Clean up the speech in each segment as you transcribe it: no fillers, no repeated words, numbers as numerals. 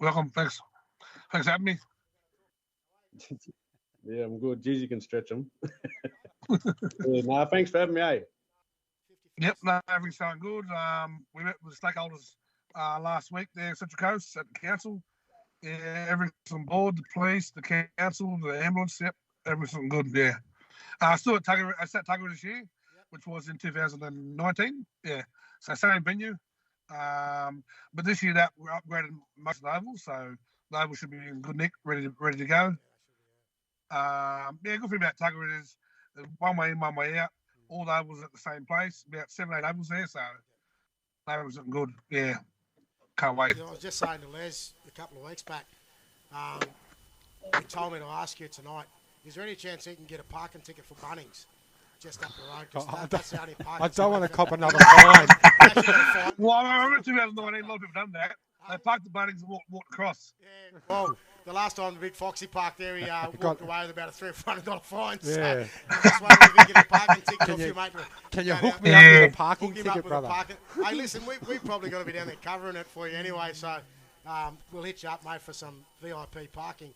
Welcome. Thanks. Thanks for having me. Yeah, I'm good. Geez, you can stretch them. Yeah, no, thanks for having me, eh? Yep, no, everything's going good. We met with the stakeholders last week there, Central Coast at the council. Yeah, everything's on board. The police, the council, the ambulance. Yep, everything's good. Yeah. Still at Tugger. I sat Tugger this year, which was in 2019. Yeah. So same venue. But this year that we're upgraded most of the ovals, so the oval should be in good nick, ready to go. Yeah, good thing about Tugger is one way in, one way out. All the ovals at the same place. About 7, 8 ovals there, so that was good. Yeah, can't wait. I was just saying to Les a couple of weeks back, um, he told me to ask you tonight, is there any chance he can get a parking ticket for Bunnings just up the road? 'Cause that's the only parking I don't want to ticket cop another fine. Well, I remember 2019, a lot of people done that. They parked the Bunnings and walked across. Yeah, well, the last time the big Foxy parked there, he walked away with about a $300 fine. So Yeah. I just wondered if he could get a parking ticket Can off you- you, mate. Can you Go hook down- me up Yeah. with a parking hook him up ticket, with brother? a parking. Hey, listen, we've probably got to be down there covering it for you anyway, so we'll hit you up, mate, for some VIP parking.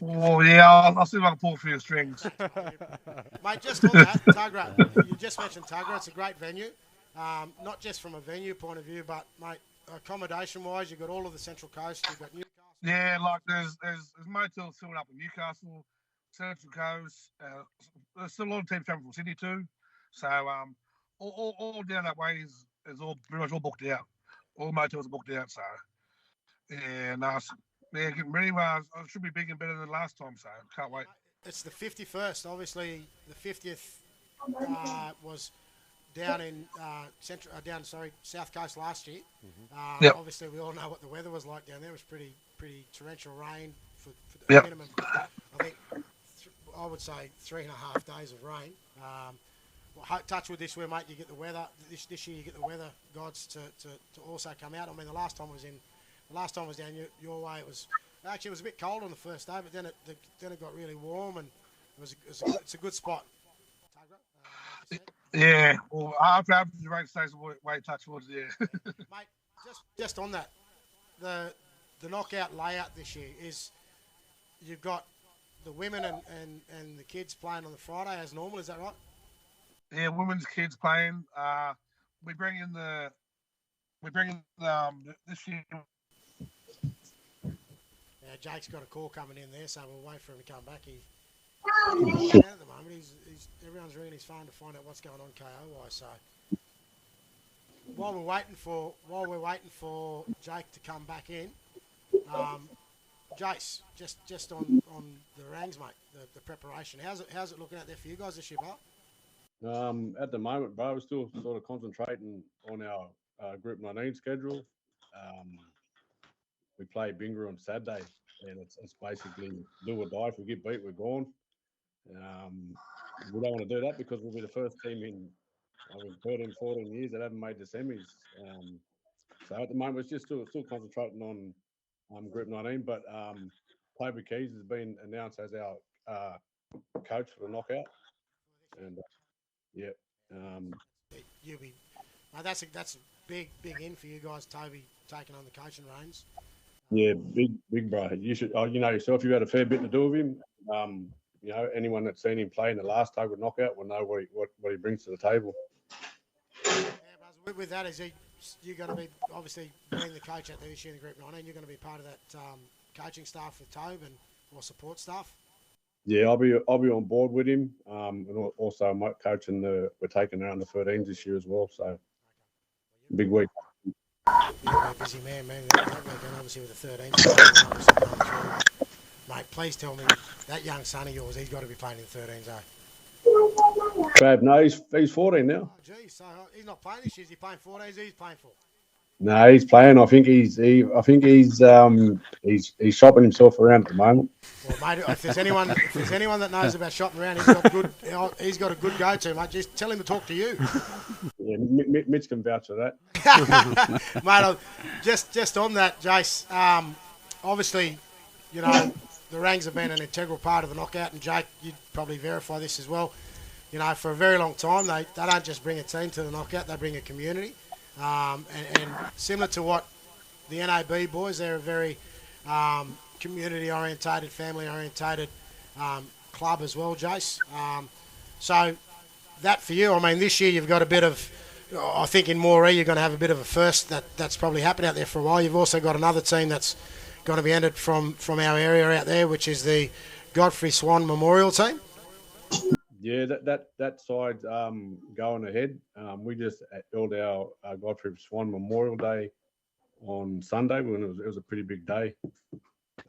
Well, yeah, I'll see if I can pull a few strings. Mate, just on that, Tuggerah, you just mentioned Tuggerah. It's a great venue, not just from a venue point of view, but, mate, accommodation-wise, you've got all of the Central Coast, you've got Newcastle. Yeah, like there's motels filled up in Newcastle, Central Coast. There's still a lot of teams coming from Sydney too. So all down that way is all pretty much all booked out. All motels are booked out. So yeah, nice. Yeah, getting ready. Well, it should be big and better than last time. So can't wait. It's the 51st. Obviously, the 50th was down in South Coast last year. Yep. Obviously, we all know what the weather was like down there. It was pretty torrential rain for Yep. minimum. I think I would say 3.5 days of rain. Touch with this year, mate. You get the weather this year. You get the weather gods to also come out. I mean, the last time was down your way. It was a bit cold on the first day, but then it got really warm and it's a good spot. Yeah. Well, after the rain stays way touch towards Mate, just on that, the knockout layout this year is you've got the women and the kids playing on the Friday as normal. Is that right? Yeah, women's kids playing. We bring in this year. Yeah, Jake's got a call coming in there, so we'll wait for him to come back. He's at the moment. Everyone's ringing his phone to find out what's going on KO-wise. So while we're waiting for Jake to come back in, Jace, just on the ranks, mate, the preparation. How's it looking out there for you guys this year, Bart? At the moment, bro, we're still sort of concentrating on our Group 19 schedule. We play Bingra on Saturday, and it's basically do or die. If we get beat, we're gone. We don't want to do that because we'll be the first team in 13, 14 years that haven't made the semis. So at the moment, it's just still concentrating on Group 19. But Toby Keys has been announced as our coach for the knockout, and yeah. That's a big in for you guys, Toby, taking on the coaching reins. Yeah, big bro. You should, you know yourself. You had a fair bit to do with him. Anyone that's seen him play in the last Tugger knockout will know what he brings to the table. Yeah, with that, you're going to be obviously being the coach out there this year in the Group 19. You're going to be part of that coaching staff with Tobe or support staff. Yeah, I'll be on board with him, and also I'm coaching we're taking around the 13s this year as well. So big week. You're a busy man. Obviously with the 13s. Mate, please tell me that young son of yours, he's got to be playing in the 13s, eh? Fab, no, he's 14 now. Oh, geez, so he's not playing this year. Is he playing 14s? He's playing for. No, he's playing. I think he's shopping himself around at the moment. Well, mate, if there's anyone that knows about shopping around, he's got a good go-to, mate. Just tell him to talk to you. Yeah, Mitch can vouch for that. Mate, just on that, Jace. Obviously, the Rangs have been an integral part of the knockout, and Jake, you'd probably verify this as well. For a very long time, they don't just bring a team to the knockout; they bring a community. And similar to what the NAB boys. They're a very community-orientated, family-orientated club as well, Jace. So that for you, I mean, this year you've got a bit of, I think in Moree you're going to have a bit of a first that's probably happened out there for a while. You've also got another team that's going to be entered from our area out there, which is the Godfrey Swan Memorial team. Yeah, that side's going ahead. We just held our Godfrey Swan Memorial Day on Sunday when it was a pretty big day.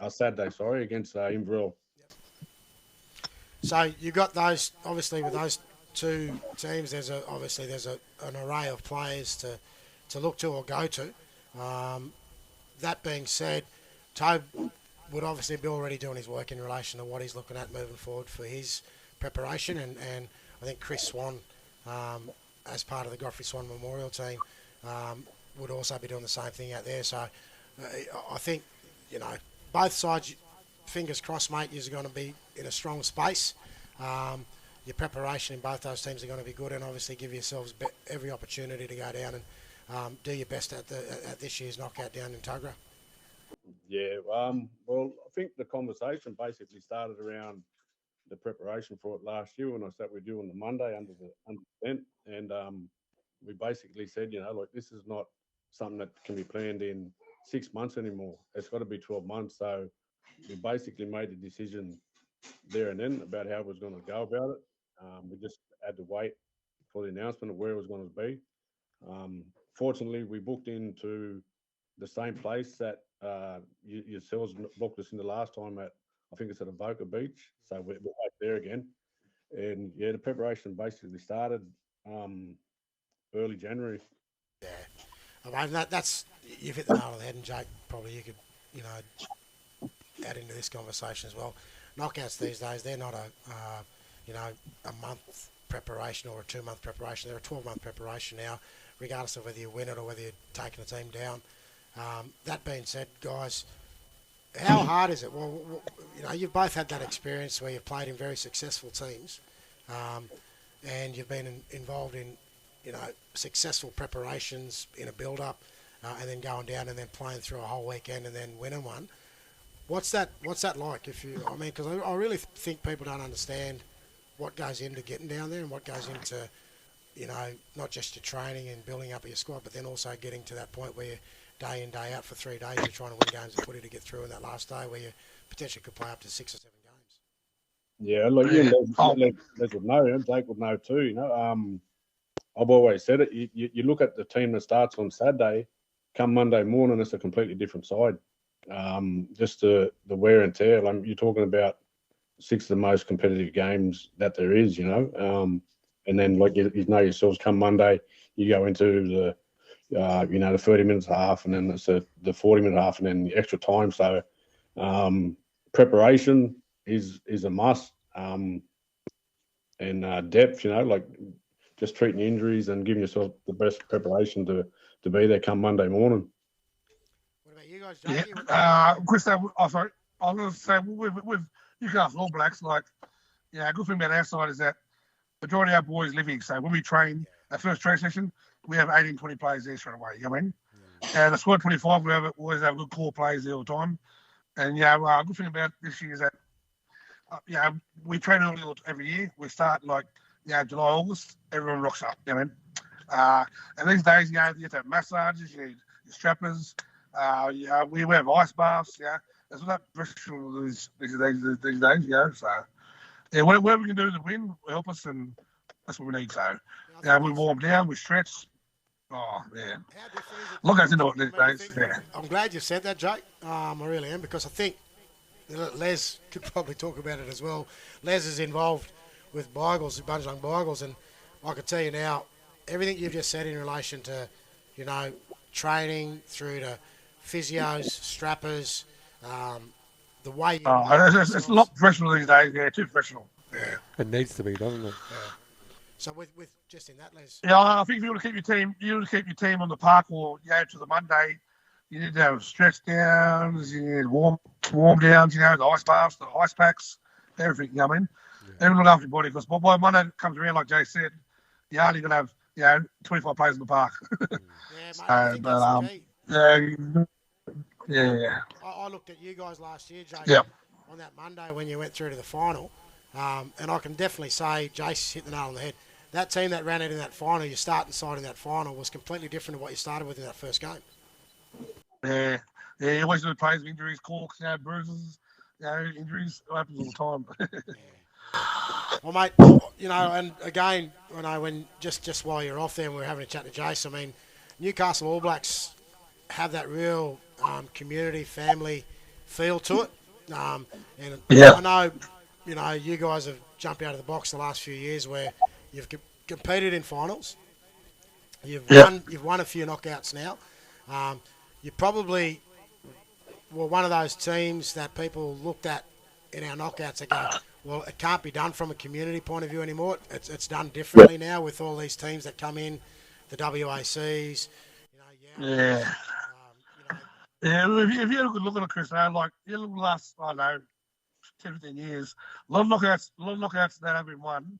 Saturday, sorry, against Inverell. So you've got those, obviously with those two teams, there's an array of players to look to or go to. That being said, Tobe would obviously be already doing his work in relation to what he's looking at moving forward for his preparation, and I think Chris Swan, as part of the Godfrey Swan Memorial team, would also be doing the same thing out there. So I think, both sides, fingers crossed, mate, you're going to be in a strong space. Your preparation in both those teams are going to be good, and obviously give yourselves every opportunity to go down and do your best at this year's knockout down in Tuggerah. Yeah, well, I think the conversation basically started around the preparation for it last year when I sat with you on the Monday under the tent, and we basically said, this is not something that can be planned in 6 months anymore. It's got to be 12 months. So we basically made the decision there and then about how it was going to go about it. We just had to wait for the announcement of where it was going to be. Fortunately, we booked into the same place that yourselves booked us in the last time at, I think it's at Avoca Beach. So we're back there again. And yeah, the preparation basically started early January. Yeah. I mean, that's, you've hit the nail on the head, and Jake, probably you could, add into this conversation as well. Knockouts these days, they're not a month preparation or a 2-month preparation. They're a 12-month preparation now, regardless of whether you win it or whether you're taking a team down. That being said, guys, how hard is it? Well, you've both had that experience where you've played in very successful teams, and you've been involved in, successful preparations in a build-up, and then going down and then playing through a whole weekend and then winning one. What's that like? Because I really think people don't understand what goes into getting down there and what goes into, not just your training and building up your squad, but then also getting to that point where you're day in, day out for 3 days, you're trying to win games of footy to get through in that last day where you potentially could play up to 6 or 7 games. Yeah, like Les would know, Jake would know too. I've always said it. You look at the team that starts on Saturday, come Monday morning, it's a completely different side. Just the wear and tear. You're talking about 6 of the most competitive games that there is, and then like you know yourselves, come Monday, you go into the 30 minutes half, and then it's the 40-minute half, and then the extra time. So preparation is a must, and depth. Just treating injuries and giving yourself the best preparation to be there come Monday morning. What about you guys, Jackie? Chris, sorry. I was going to say, with Newcastle All Blacks, a good thing about our side is that majority of our boys live here. So when we train, our first training session, we have 18, 20 players there straight away. You know what I mean? And the squad 25, we always have good core players there all the time. And a good thing about this year is that we train early every year. We start July, August, everyone rocks up. You know what I mean? And these days, you have to have massages, you need your strappers. We have ice baths. There's not professional these days. So whatever we can do to win will help us, and that's what we need. So we warm down, we stretch. Oh yeah, a lot goes into it these days. Yeah. I'm glad you said that, Jake. I really am, because I think Les could probably talk about it as well. Les is involved with Beigles, Bunjong Beigles, and I can tell you now, everything you've just said in relation to, training through to physios, strappers, the way you... it's a lot professional these days, too professional. Yeah. It needs to be, doesn't it? Yeah. So with just in that, Les... Yeah, I think if you want to keep your team on the park or to the Monday, you need to have stretch downs, you need warm downs, the ice baths, the ice packs, everything, you know what I mean? Everyone look after your body, because by Monday comes around, like Jay said, you're only going to have 25 players in the park. Yeah, mate, I think that's the key. Yeah. I looked at you guys last year, Jake, Yep. on that Monday when you went through to the final, and I can definitely say Jace hit the nail on the head. That team that ran it in that final, your starting side in that final, was completely different to what you started with in that first game. Yeah. Yeah, he always plays with injuries, corks, bruises, injuries. It happens all the time. Well, mate, and again, when just while you're off there and we're having a chat to Jace, I mean, Newcastle All Blacks have that real community, family feel to it. And Yeah. I know, you guys have jumped out of the box the last few years where you've competed in finals. You've won a few knockouts now. You probably were one of those teams that people looked at in our knockouts and go, well, it can't be done from a community point of view anymore. It's done differently now with all these teams that come in, the WACs. Yeah. Yeah, if you look at it, Chris, like you look last, 10, 15 years, a lot of knockouts that have been won,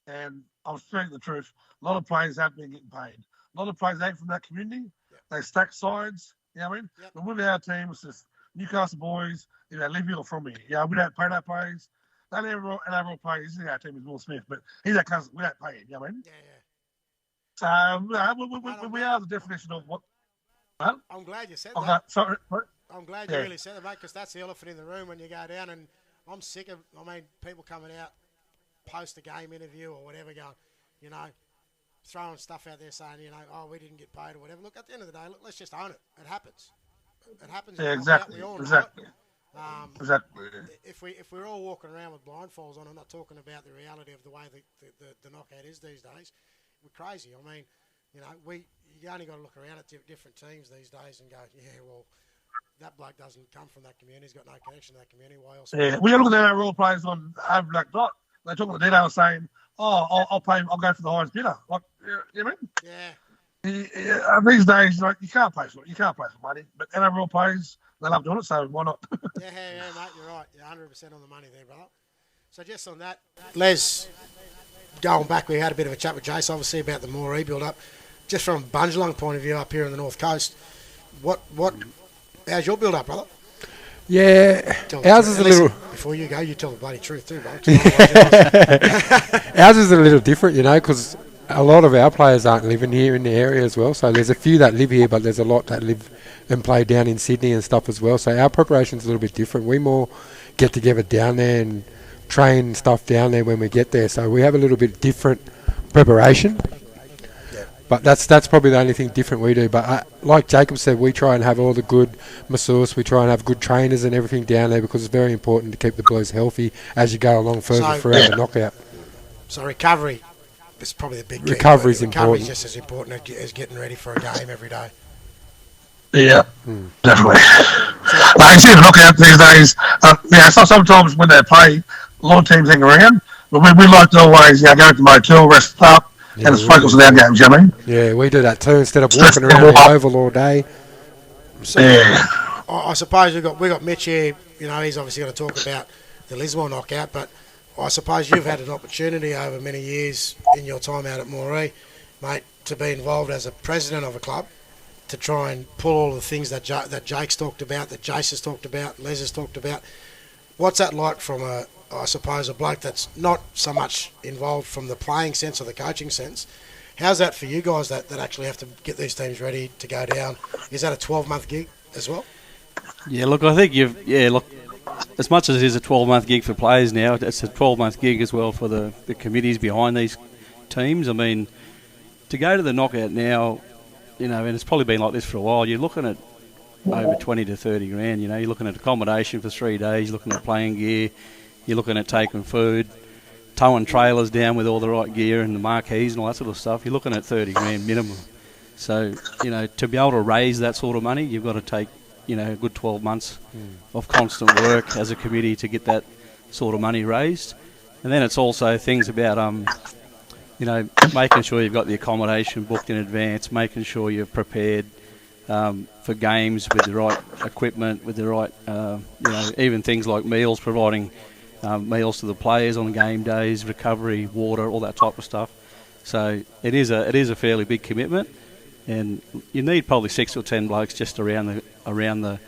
and I'm speaking the truth. A lot of players have been getting paid. A lot of players ain't from that community. Yep. They stack sides. You know what I mean? Yep. But with our team, it's just Newcastle boys. They live here or from here. Yeah, we don't pay that players. Not everyone pays. Our team is Will Smith, but he's our cousin. We don't pay him. You know what I mean? Yeah. So we are the definition of what. Huh? I'm glad you said okay, that. Sorry. I'm glad you really said that, mate, because that's the elephant in the room when you go down. And I'm sick of, people coming out post a game interview or whatever going, throwing stuff out there saying, we didn't get paid or whatever. Look, at the end of the day, let's just own it. It happens. It happens. Yeah, exactly. We all know exactly. it. Exactly. If we're all walking around with blindfolds on, I'm not talking about the reality of the way the knockout is these days. We're crazy. You only got to look around at different teams these days and go, well, that bloke doesn't come from that community. He's got no connection to that community. Why else? Yeah, we look at our role players on Black Dot. They talk about the detail saying, I'll pay. I'll go for the highest bidder. Like, you know what I mean? Yeah. These days, you can't pay for it. You can't pay for money. But NRL players, they love doing it, so why not? yeah, mate, you're right. You're 100% on the money there, brother. So just on that, Les, going back, we had a bit of a chat with Jace, obviously, about the Moree build-up. Just from a Bunjalung point of view up here on the North Coast, how's your build-up, brother? Yeah, ours is a little... Before you go, you tell the bloody truth too, bro. Ours is a little different, because a lot of our players aren't living here in the area as well. So there's a few that live here, but there's a lot that live and play down in Sydney and stuff as well. So our preparation's a little bit different. We more get together down there and train stuff down there when we get there. So we have a little bit different preparation. But that's probably the only thing different we do. But like Jacob said, we try and have all the good masseurs. We try and have good trainers and everything down there because it's very important to keep the Blues healthy as you go along further throughout the knockout. So recovery is probably the big key. Recovery's important. Recovery's just as important as getting ready for a game every day. Yeah, definitely. Like you see the knockout these days, so sometimes when they play, a lot of teams hang around. But we like to always go to the motel, rest up, and just focus on our games, you know what I mean? Yeah, we do that too, instead of walking around the oval all day. So, I suppose we got Mitch here, he's obviously going to talk about the Lismore knockout, but I suppose you've had an opportunity over many years in your time out at Moree, mate, to be involved as a president of a club, to try and pull all the things that Jake's talked about, that Jace has talked about, Les has talked about. What's that like from a bloke that's not so much involved from the playing sense or the coaching sense? How's that for you guys that actually have to get these teams ready to go down? Is that a 12-month gig as well? Yeah, look, I think as much as it is a 12-month gig for players now, it's a 12-month gig as well for the committees behind these teams. I mean, to go to the knockout now, and it's probably been like this for a while, you're looking at over 20 to 30 grand, you're looking at accommodation for 3 days, you're looking at playing gear, you're looking at taking food, towing trailers down with all the right gear and the marquees and all that sort of stuff. You're looking at 30 grand minimum. So, to be able to raise that sort of money, you've got to take, a good 12 months of constant work as a committee to get that sort of money raised. And then it's also things about, making sure you've got the accommodation booked in advance, making sure you're prepared for games with the right equipment, with the right, even things like meals, providing meals to the players on game days, recovery, water, all that type of stuff. So it is a fairly big commitment, and you need probably 6 or 10 blokes just around the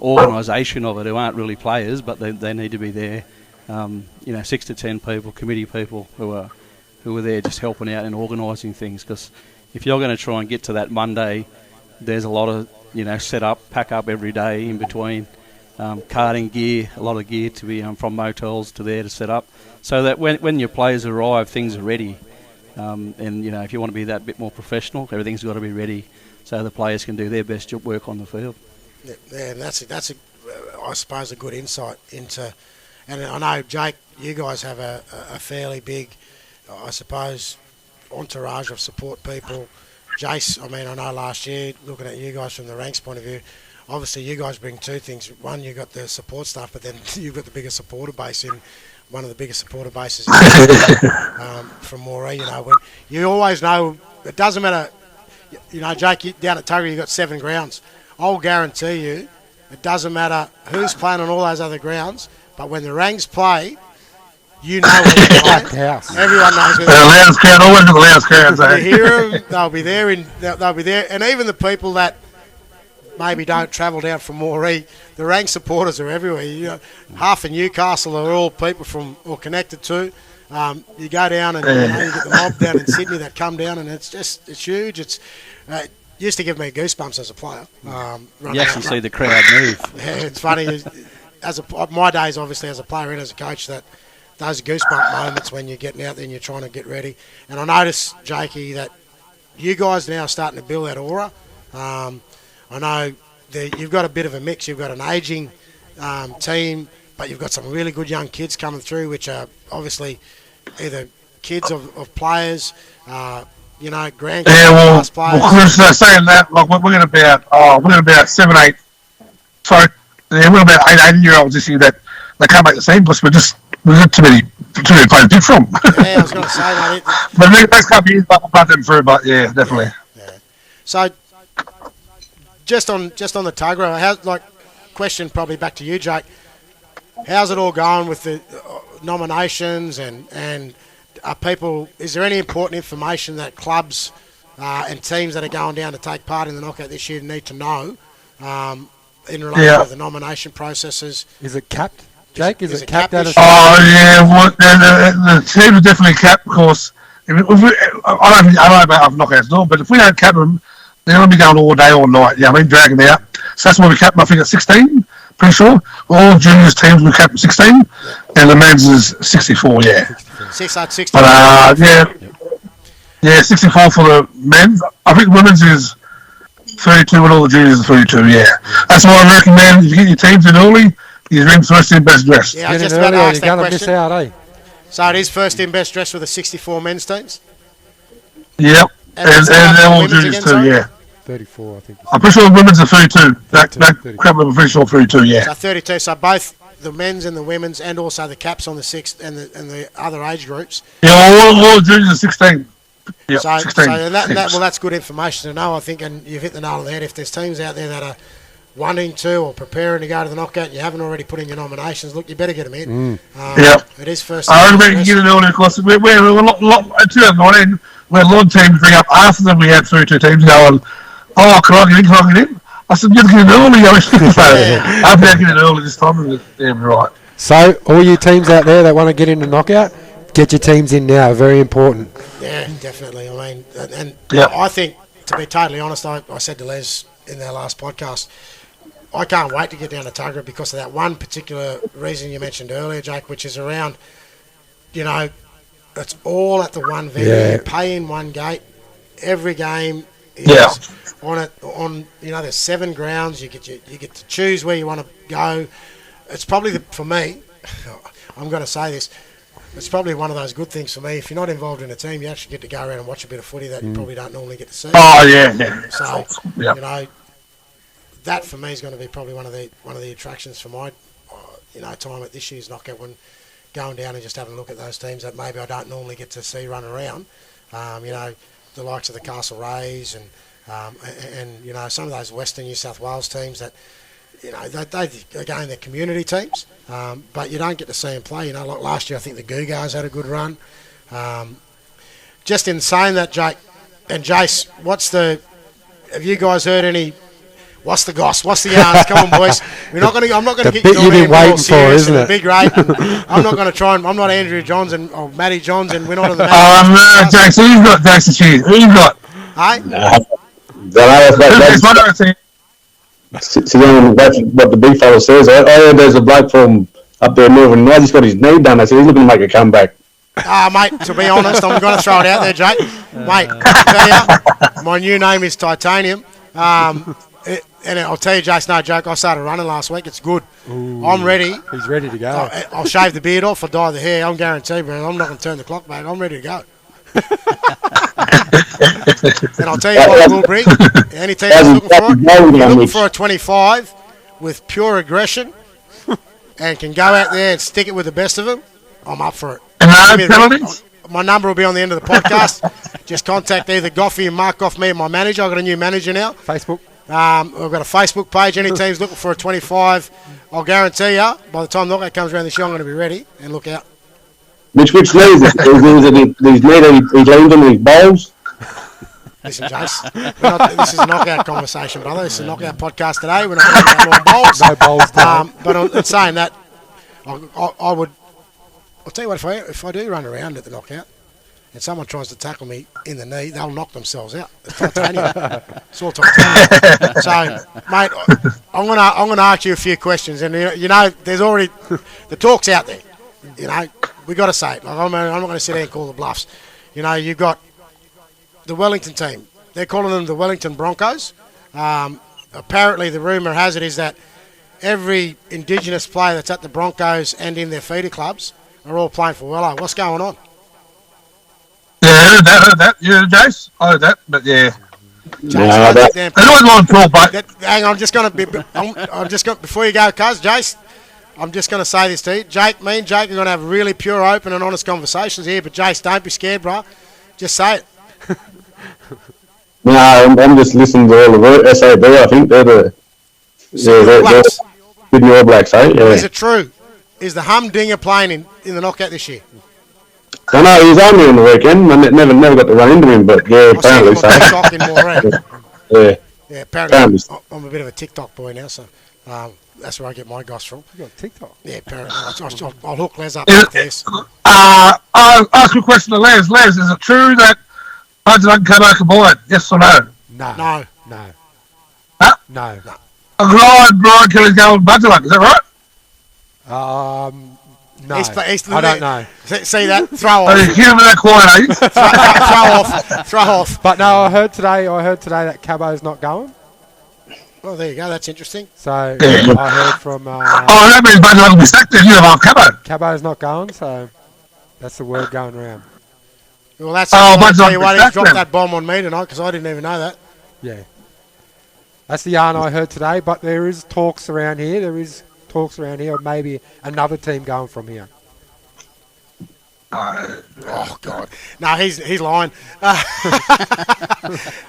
organisation of it who aren't really players, but they need to be there. 6 to 10 people, committee people who are there just helping out and organising things. Because if you're going to try and get to that Monday, there's a lot of set up, pack up every day in between, carting gear, a lot of gear to be from motels to there to set up, so that when your players arrive, things are ready. If you want to be that bit more professional, everything's got to be ready so the players can do their best work on the field. Yeah, and that's I suppose a good insight into. And I know, Jake, you guys have a fairly big, I suppose, entourage of support people. Jace, I know last year, looking at you guys from the ranks point of view, obviously you guys bring two things. One, you've got the support stuff, but then you've got the biggest supporter base in one of the biggest supporter bases from Moree. When you always know, it doesn't matter, Jake, down at Tuggerah you've got 7 grounds. I'll guarantee you, it doesn't matter who's playing on all those other grounds, but when the Rangs play, you know where they're playing. Everyone knows where they're playing. Loudest crowd, always the loudest crowd. You hear them, they'll be there. They'll be there. And even the people that maybe don't travel down from Moree, the Rangs supporters are everywhere. Half of Newcastle are all people from or connected to. You go down and you get the mob down in Sydney that come down, and it's huge. It used to give me goosebumps as a player. You actually see the crowd move. Yeah, it's funny. My days, obviously, as a player and as a coach, that those goosebump moments when you're getting out there and you're trying to get ready. And I notice, Jakey, that you guys now are starting to build that aura. I know you've got a bit of a mix. You've got an ageing team, but you've got some really good young kids coming through, which are obviously either kids of players, grandkids of players. Well, Chris, saying that, like we're going to be about 7, 8. Sorry. Yeah, we're about 8, 80-year-olds this year that they can't make the team because we've got too many players to pick from. Yeah, I was going to say, mate. But the next couple of years, we'll put them through. But yeah, definitely. Yeah. So, just on the Tuggerah, question probably back to you, Jake. How's it all going with the nominations and are people? Is there any important information that clubs and teams that are going down to take part in the knockout this year need to know? In relation to the nomination processes. Is it capped, Jake? Is it capped? The teams are definitely capped because I don't know about knockouts, no, but if we don't cap them, they're going to be going all day, all night. Dragging them out. So that's why we capped them, I think, at 16, pretty sure. All juniors teams we capped at 16, and the men's is 64, yeah. 60. But, 64 for the men's. I think women's is 32 and all the juniors are 32, yeah. That's why I recommend if you get your teams in early, you ring first in best dressed. Yeah, I was just about to ask that question. Miss out, eh? So it is first in best dressed with the 64 men's teams? Yep, and all juniors too, yeah. 34, I think. I'm pretty sure the women's are 32. That crap, I'm pretty sure 32, yeah. So 32, so both the men's and the women's and also the caps on the 6th and the other age groups. Yeah, all juniors are 16. Yep, so that's good information to know, I think, and you've hit the nail on the head. If there's teams out there that are wanting to or preparing to go to the knockout and you haven't already put in your nominations, look, you better get them in. It is first. I recommend you get it early because we're a lot, 2019, we had a lot of teams bring up after them. We had 32 teams going, oh, can I get in? I said, you have to get in early. I have to get in early this time. Yeah, right. So, all you teams out there that want to get in the knockout, get your teams in now. Very important. Yeah, definitely. I think, to be totally honest, I said to Les in their last podcast, I can't wait to get down to Tuggerah because of that one particular reason you mentioned earlier, Jake, which is around, it's all at the one venue. Yeah. You pay in one gate. Every game is on there's 7 grounds. You get to choose where you want to go. It's probably for me, I'm going to say this, it's probably one of those good things for me. If you're not involved in a team, you actually get to go around and watch a bit of footy that you probably don't normally get to see. Oh yeah. So that for me is going to be probably one of the attractions for my time at this year's knockout, when going down and just having a look at those teams that maybe I don't normally get to see run around. The likes of the Castle Rays and some of those Western New South Wales teams that. Again, they're community teams, but you don't get to see them play. Like last year, I think the Googars had a good run. Just in saying that, Jake and Jace, have you guys heard any? What's the goss? What's the yarns? Come on, boys. I'm not going to get bit you you've been waiting all for, serious isn't and it? the big rate. I'm not going to try and. I'm not Andrew Johns or Matty Johns, and we're not on the. No, Jackson, who's got Jackson Cheese? Who's got? Hey? That's what I think. So then that's what the big fella says. I heard there's a bloke from up there in Northern Night. He's got his knee done. I said he's looking to make a comeback. Mate, to be honest, I'm going to throw it out there, Jake. Mate, I'll tell you, my new name is Titanium. And I'll tell you, Jake's no joke. I started running last week. It's good. Ooh, I'm ready. He's ready to go. I'll shave the beard off. I'll dye the hair. I'm guaranteed, man. I'm not going to turn the clock, mate. I'm ready to go. And I'll tell you what, I will bring. Any team that's looking for it, if you're looking for a 25 with pure aggression and can go out there and stick it with the best of them, I'm up for it. My number will be on the end of the podcast. Just contact either Goffey and Mark Goff, me and my manager. I've got a new manager now. Facebook. I've got a Facebook page. Any team's looking for a 25, I'll guarantee you, by the time knockout comes around this year, I'm going to be ready and look out. Which leads it? He's made he leaned on his bowls. Listen, Jace, this is a knockout conversation, brother. This is a knockout podcast today. We're not talking about more bowls. No bowls down. But in saying that, I would. I'll tell you what, if I do run around at the knockout and someone tries to tackle me in the knee, they'll knock themselves out. It's titanium. It's all titanium. So, mate, I'm gonna ask you a few questions, and you know, there's already the talk's out there. You know, we got to say it. Like, I'm not going to sit there and call the bluffs. You know, you've got the Wellington team. They're calling them the Wellington Broncos. Apparently, the rumour has it is that every Indigenous player that's at the Broncos and in their feeder clubs are all playing for Wello. What's going on? Yeah, I heard that. Yeah, Jace, I heard that, but yeah. Jace, They always want to talk, but hang on, I'm just going to before you go, cuz, Jace, I'm just going to say this to you. Me and Jake are going to have really pure, open and honest conversations here, but Jace, don't be scared, bro. Just say it. No, I'm just listening to all the work. SAB, I think they're the Sydney All Blacks, eh? Yeah. Is it true? Is the Humdinger playing in the knockout this year? I know he was only on the weekend. I never got to run into him, but yeah, apparently so. TikTok in more, Yeah, apparently. I'm a bit of a TikTok boy now, so that's where I get my goss from. You got TikTok? Yeah, apparently. I'll hook Les up after this. I'll ask you a question to Les. Les, is it true that Budget and Cabo combined? Yes or no? No. Huh? No. Brian Kelly's going with Budget, is that right? No. I don't know. See that? Throw off. Are you giving me that quiet, eh? Throw off. But no, I heard today that Cabo's not going. Oh, there you go. That's interesting. So I heard from. That means Budget will be sacked if you have Cabo. Cabo's not going, so that's the word going around. Well, that's. I'll tell you what, he dropped that bomb on me tonight because I didn't even know that. Yeah. That's the yarn I heard today, but there is talks around here. Of maybe another team going from here. Oh God! No, he's lying. But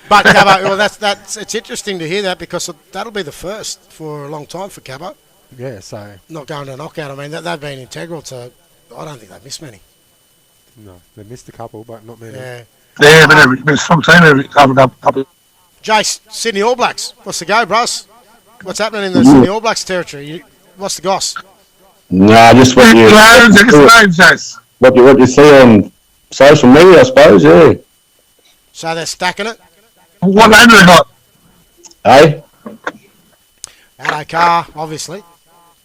Cabo, well, that's it's interesting to hear that because that'll be the first for a long time for Cabo. Yeah, so not going to knockout. I mean, they've been integral to. I don't think they've missed many. No, they missed a couple, but not many. Yeah, but some team every couple. Jace, Sydney All Blacks. What's the go, bros? What's happening in the Sydney All Blacks territory? What's the goss? Nah, just what you see on social media, I suppose. Yeah. So they're stacking it. What name do they got? Hey. Addo Carr, obviously.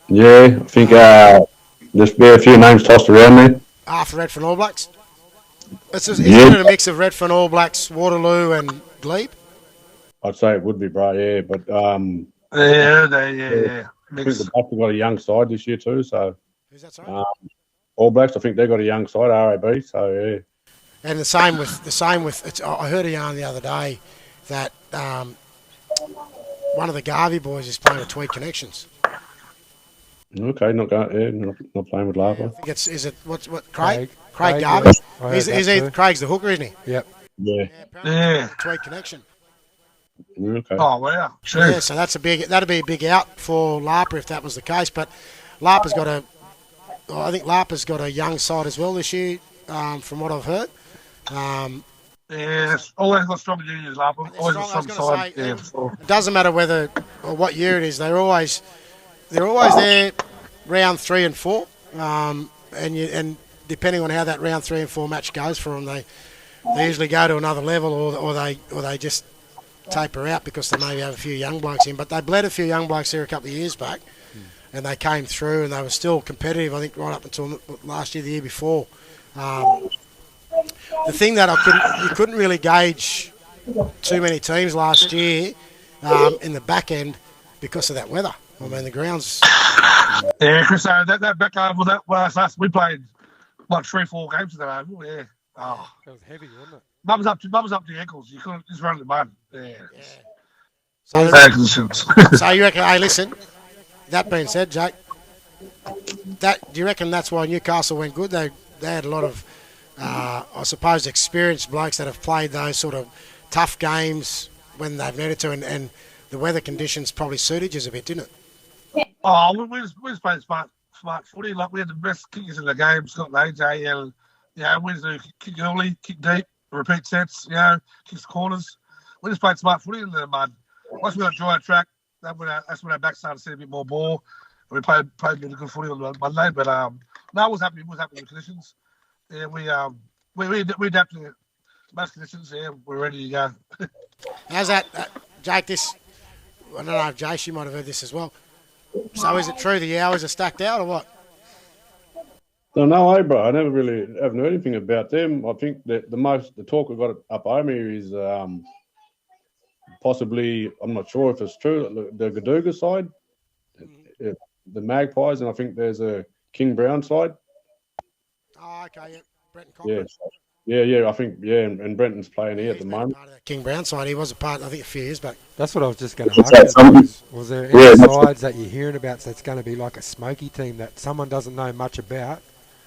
Yeah, I think there's been a few names tossed around there. For Redfern All Blacks. Isn't it a mix of Redfern All Blacks, Waterloo, and Glebe? I'd say it would be, bro. Yeah, but yeah. I think the Blacks have got a young side this year too. So who's that? Sorry? All Blacks, I think they've got a young side, RAB. So yeah. And the same with. I heard a yarn the other day that one of the Garvey boys is playing with Tweed Connections. Okay, not playing with Lava. I think is it what Craig Garvey? Yeah. Craig's the hooker, isn't he? Yep. Yeah. Tweed Connection. Okay. Oh wow! Sure. Yeah, so that'd be a big out for Lapa if that was the case. But Lapa's got I think Lapa's got a young side as well this year, from what I've heard. Yeah, always got strong juniors, love. And they're Always a strong. I was strong going to side. say, Yeah, even, for sure. it doesn't matter whether or what year it is. They're always there, round 3 and 4, and depending on how that round 3 and 4 match goes for them, they usually go to another level, or they just taper out because they maybe have a few young blokes in. But they bled a few young blokes here a couple of years back, and they came through and they were still competitive. I think right up until last year, the year before. The thing that you couldn't really gauge too many teams last year in the back end because of that weather. I mean, the grounds. Yeah, Chris, that back over that last we played like 3-4 games of that over. Yeah. Oh, It was heavy, wasn't it? Mum's up to your ankles. You couldn't just run the mud. Yeah. So, Bad conditions. so you reckon? Hey, listen. That being said, Jake, do you reckon that's why Newcastle went good? They had a lot of, I suppose, experienced blokes that have played those sort of tough games when they've needed to, and the weather conditions probably suited you a bit, didn't it? Oh, we just played smart footy. Like we had the best kickers in the game, Scott and AJ, and we just do kick early, kick deep, repeat sets, kicks corners. We just played smart footy in the mud. Once we got dry track, that's when our back started to see a bit more ball. We played really good footy on Monday, but no, I was happy. With the conditions. Yeah, we adapted to most conditions. Yeah, we're ready to go. How's that, Jake? I don't know if Jace, you might have heard this as well. So is it true the hours are stacked out or what? No, bro. I never really haven't heard anything about them. I think that the talk we got up home here is possibly, I'm not sure if it's true, the Gaduga side, the Magpies, and I think there's a King Brown side. Oh, okay, yeah. Brenton Cochran. Yeah, I think, and Brenton's playing here at the moment. Part of that King Brown side, he was a part, I think, a few years back. That's what I was just going to ask you. Was there any sides that you're hearing about that's going to be like a smoky team that someone doesn't know much about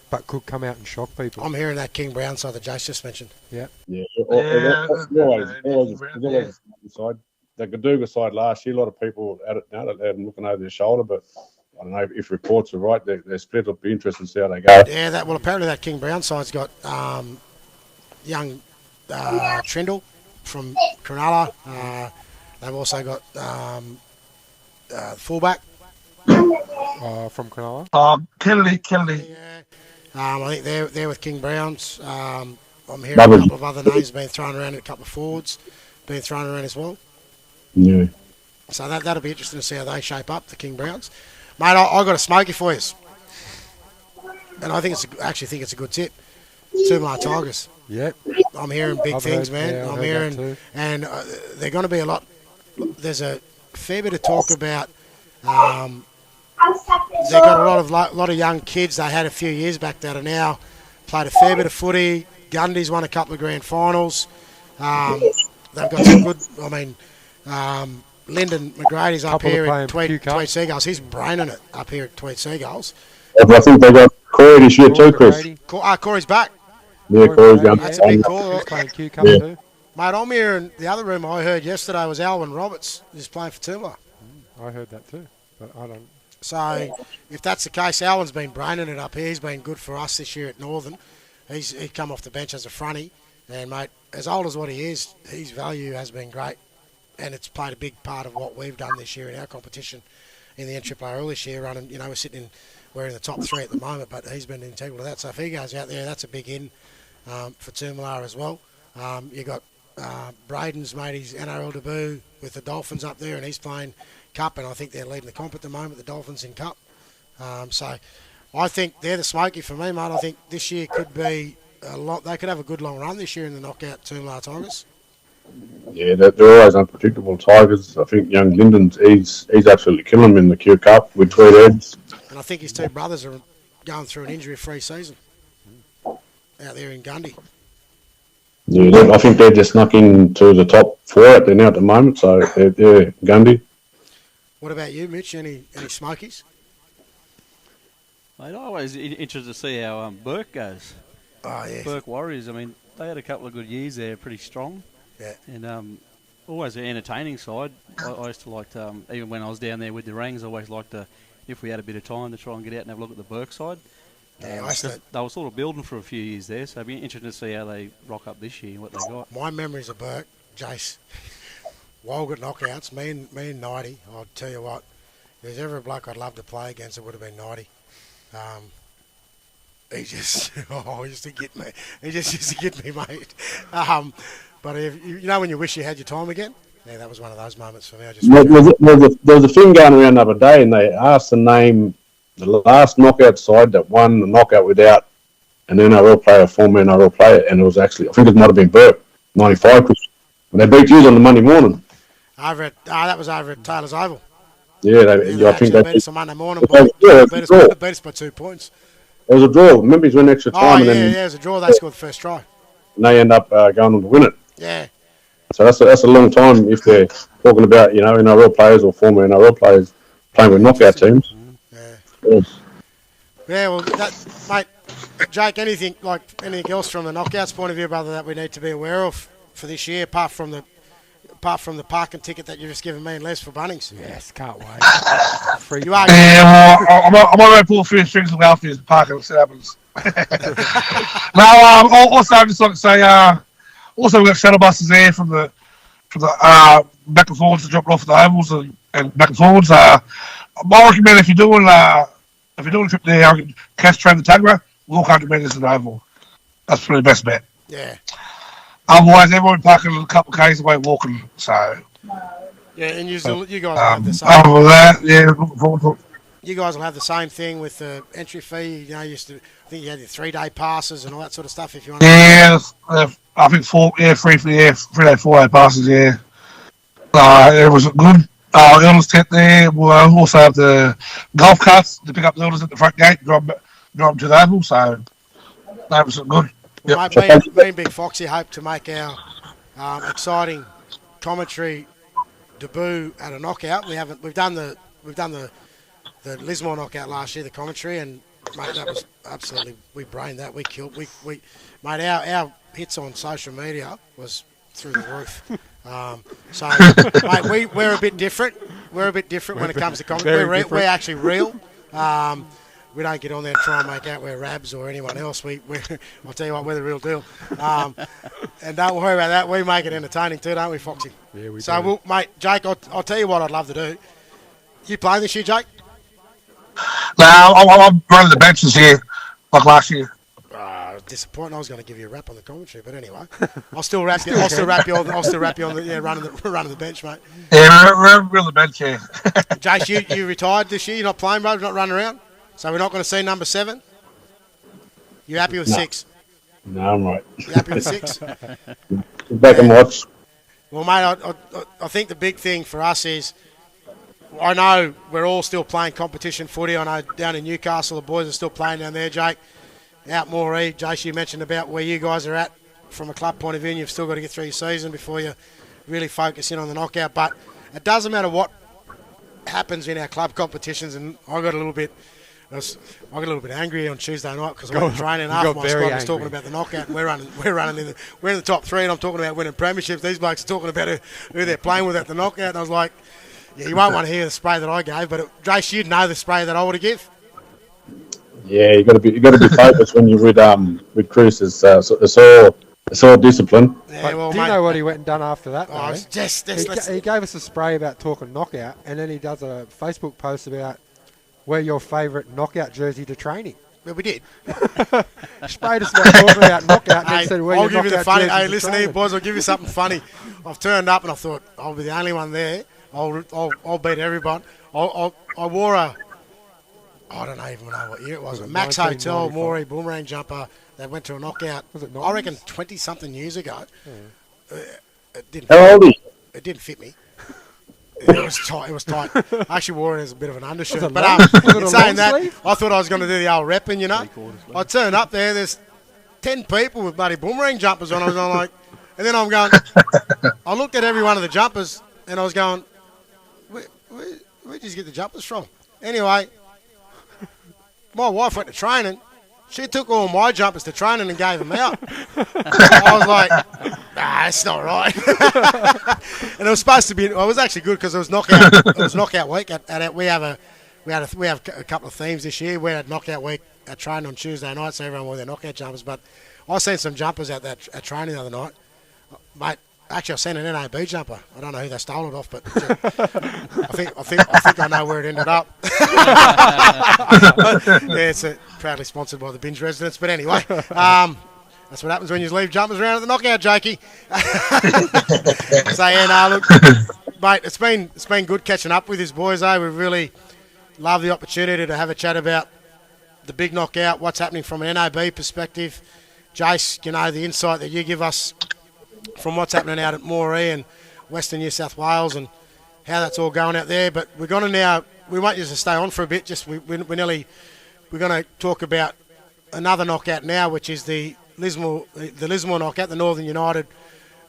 but could come out and shock people? I'm hearing that King Brown side that Jace just mentioned. Yeah. That's always the side. The Gaduga side last year, a lot of people at it now that had them looking over their shoulder, but I don't know if reports are right. They're split. It'll be interesting to see how they go. Yeah, apparently that King Brown side's got young Trindle from Cronulla. They've also got fullback from Cronulla. Kennedy. Yeah. I think they're with King Browns. I'm hearing a couple of other names being thrown around, a couple of forwards being thrown around as well. Yeah. So that'll be interesting to see how they shape up, the King Browns. Mate, I got a smoky for you. And I actually think it's a good tip. Two-Mile Tigers. Yep. I'm hearing big things, man. Yeah, I'm hearing, and they're going to be a lot. There's a fair bit of talk about. They've got a lot of young kids they had a few years back that are now played a fair bit of footy. Gundy's won a couple of grand finals. They've got some good. I mean, Lyndon McGrady's up here at Tweed Seagulls. He's braining it up here at Tweed Seagulls. I think they got Corey this year too, Chris. Corey's back. Yeah, Corey's young. That's a big call. He's playing Q Cup too. Mate, I'm here in the other room I heard yesterday was Alwyn Roberts is playing for Toomler. I heard that too, but I don't. So if that's the case, Alwyn's been braining it up here. He's been good for us this year at Northern. He's come off the bench as a fronty. And, mate, as old as what he is, his value has been great. And it's played a big part of what we've done this year in our competition in the NRLL this year. Running, we're in the top 3 at the moment, but he's been integral to that. So if he goes out there, that's a big in for Toomler as well. You got Braden's made his NRL debut with the Dolphins up there, and he's playing Cup, and I think they're leading the comp at the moment, the Dolphins in Cup. So I think they're the smoky for me, mate. I think this year could be a lot. They could have a good long run this year in the knockout Toomler Tigers. Yeah, they're always unpredictable Tigers. I think young Lyndon's he's absolutely killing them in the Q Cup with Tweed Heads. And I think his two brothers are going through an injury-free season out there in Gundy. Yeah, I think they're just snuck into the top 4 out there now at the moment. So they're Gundy. What about you, Mitch? Any smokies? Mate, I'm always interested to see how Burke goes. Oh, yeah. Burke Warriors, I mean, they had a couple of good years there, pretty strong. Yeah. And always an entertaining side. I used to like to, even when I was down there with the Rangs, I always liked to, if we had a bit of time, to try and get out and have a look at the Burke side. Yeah, I used to, They were sort of building for a few years there, so it'd be interesting to see how they rock up this year, what they got. my memories of Burke, Jace, Walgett knockouts, me and Nighty, I'll tell you what, if there's ever a bloke I'd love to play against, it would have been Nighty. He just, he used to get me. He just used to get me, mate. But if, you know when you wish you had your time again? Yeah, that was one of those moments for me. I just There was a thing going around the other day, and they asked to name the last knockout side that won the knockout without an NRL player, former NRL player, and it was actually, I think it might have been Burke, 95, because they beat you on the Monday morning. that was over at Taylor's Oval. Yeah, I think they beat us on Monday morning. Beat us by 2 points. It was a draw. Remember, he went extra time, and then it was a draw. They scored the first try, and they end up going on to win it. Yeah. So that's a long time if they're talking about NRL players or former NRL players playing with knockout teams. Yeah. Well, mate, Jake. Anything else from the knockouts point of view, brother, that we need to be aware of for this year, apart from the parking ticket that you've just given me and Les for Bunnings? Yes, can't wait. Free. Yeah, well, I'm on my way to pull a few strings of Alfie's parking. It happens. No, also I just like to say, also we've got shuttle buses there from the back and forwards to drop off at the ovals and back and forwards. I recommend if you're doing a trip there, I can catch train the Tuggerah, walk 100 metres to the oval. That's probably the best bet. Yeah. Otherwise, everyone parking a couple of k's away walking. So. Yeah, and you guys will have the same. Other than that, yeah, looking forward to it. You guys will have the same thing with the entry fee. I think you had your 3-day passes and all that sort of stuff. If you want. Yeah, I think 3-day, 4-day passes. Yeah, it was good. Elders tent there. We'll also have the golf carts to pick up the elders at the front gate, drive them to the oval. So that was good. Well, mate, me and Big Foxy hope to make our exciting commentary debut at a knockout. We've done the Lismore knockout last year, the commentary, and mate, that was absolutely, we brained that, we killed, mate, our hits on social media was through the roof. So mate, we're a bit different. We're a bit different when it comes to commentary. We're actually real. We don't get on there and try and make out we're Rabs or anyone else. I'll tell you what, we're the real deal. And don't worry about that. We make it entertaining too, don't we, Foxy? Yeah, we do. So, mate, Jake, I'll tell you what I'd love to do. You playing this year, Jake? No, I'm running the benches here, like last year. Disappointing. I was going to give you a rap on the commentary, but anyway, I'll still rap you. I'll still rap you on the running the bench, mate. Yeah, we're on the bench here. Jace, you retired this year. You're not playing, bro. You're not running around. So we're not going to see number 7. You happy with 6? No, I'm right. You happy with 6? Back and watch. Well, mate, I think the big thing for us is, I know we're all still playing competition footy. I know down in Newcastle, the boys are still playing down there, Jake. Out Moree, Jace, you mentioned about where you guys are at from a club point of view, and you've still got to get through your season before you really focus in on the knockout. But it doesn't matter what happens in our club competitions, and I got a little bit angry on Tuesday night because I went training after my squad was talking about the knockout, and we're in the top 3, and I'm talking about winning premierships. These blokes are talking about who they're playing with at the knockout, and I was like, yeah, you won't want to hear the spray that I gave, but Jace, you'd know the spray that I would have give. Yeah, you got to be focused when you're with Chris. It's all discipline. Yeah, well, do you know what he went and done after that? He gave us a spray about talking knockout, and then he does a Facebook post about wear your favourite knockout jersey to training. Well, we did. Sprayed us about talking about knockout, and hey, said, I'll give you the funny. Hey, listen here, boys. I'll give you something funny. I've turned up and I thought I'll be the only one there. I'll beat everyone. I wore a. I don't even know what year it was. A Max Hotel Moree boomerang jumper that went to a knockout. Was it 90s? I reckon 20-something years ago. Yeah. It didn't. How old are you? It didn't fit me. It was tight. I actually wore it as a bit of an undershirt. But in saying that, I thought I was going to do the old repping, you know. I turned up there. There's 10 people with bloody boomerang jumpers on. I was like, and then I'm going. I looked at every one of the jumpers and I was going, where'd you get the jumpers from? Anyway. My wife went to training. She took all my jumpers to training and gave them out. I was like, nah, that's not right. And it was supposed to be. Well, it was actually good because it was knockout. It was knockout week. We have a couple of themes this year. We had knockout week at training on Tuesday night, so everyone wore their knockout jumpers. But I seen some jumpers at training the other night, mate. Actually, I seen an NAB jumper. I don't know who they stole it off, but I think I know where it ended up. Yeah, it's proudly sponsored by the Binge residents. But anyway, that's what happens when you leave jumpers around at the knockout, Jakey. So yeah, no, look, mate, it's been good catching up with these boys. We really love the opportunity to have a chat about the big knockout, what's happening from an NAB perspective. Jace, the insight that you give us from what's happening out at Moree and Western New South Wales and how that's all going out there. But we're going to now, we want you to stay on for a bit. Just we're going to talk about another knockout now, which is the Lismore knockout, the Northern United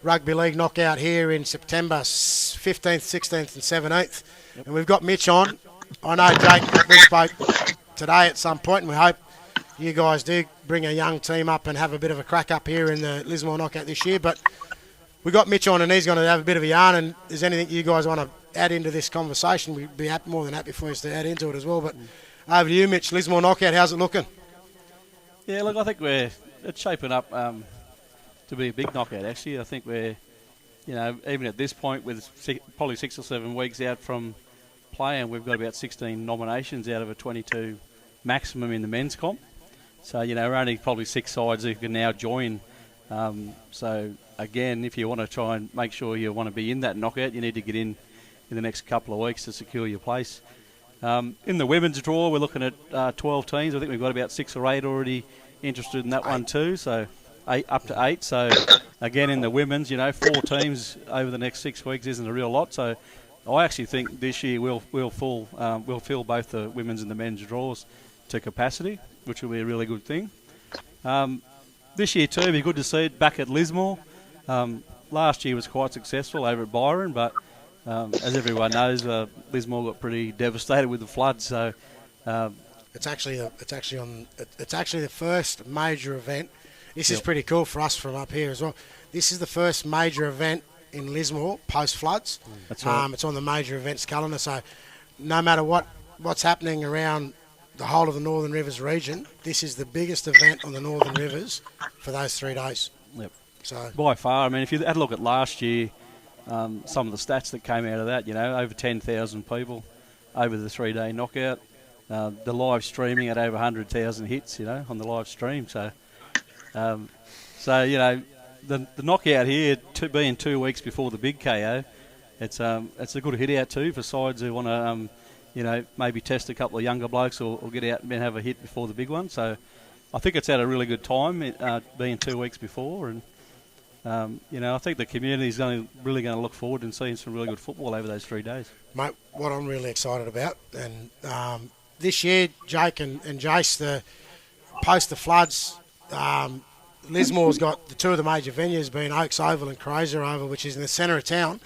Rugby League knockout here in September 15th, 16th and 17th. Yep. And we've got Mitch on. I know, Jake, we spoke today at some point, and we hope you guys do bring a young team up and have a bit of a crack up here in the Lismore knockout this year. But we got Mitch on, and he's going to have a bit of a yarn. And if there's anything you guys want to add into this conversation, we'd be more than happy for us to add into it as well. But over to you, Mitch. Lismore knockout, how's it looking? Yeah, look, I think it's shaping up to be a big knockout, actually. I think we're, even at this point, with probably 6 or 7 weeks out from playing, we've got about 16 nominations out of a 22 maximum in the men's comp. So, we're only probably 6 sides who can now join. So, again, if you want to try and make sure you want to be in that knockout, you need to get in the next couple of weeks to secure your place. In the women's draw, we're looking at 12 teams. I think we've got about 6 or 8 already interested in that one too. So, up to 8. So, again, in the women's, 4 teams over the next 6 weeks isn't a real lot. So, I actually think this year we'll fill both the women's and the men's draws to capacity, which will be a really good thing. This year too, it'd be good to see it back at Lismore. Last year was quite successful over at Byron, but as everyone knows, Lismore got pretty devastated with the floods. So it's actually the first major event. This is pretty cool for us from up here as well. This is the first major event in Lismore post floods. That's right. It's on the major events calendar. So no matter what's happening around the whole of the Northern Rivers region, this is the biggest event on the Northern Rivers for those 3 days. Yep. So by far, I mean, if you had a look at last year, some of the stats that came out of that, over 10,000 people over the 3-day knockout. The live streaming at over 100,000 hits, on the live stream. So, the knockout here being 2 weeks before the big KO, it's a good hit out too for sides who want to maybe test a couple of younger blokes or get out and have a hit before the big one. So I think it's at a really good time, being 2 weeks before. And, I think the community is really going to look forward and seeing some really good football over those 3 days. Mate, what I'm really excited about, and this year, Jake and Jace, post the floods, Lismore's got the 2 of the major venues being Oaks Oval and Crozier Oval, which is in the centre of town.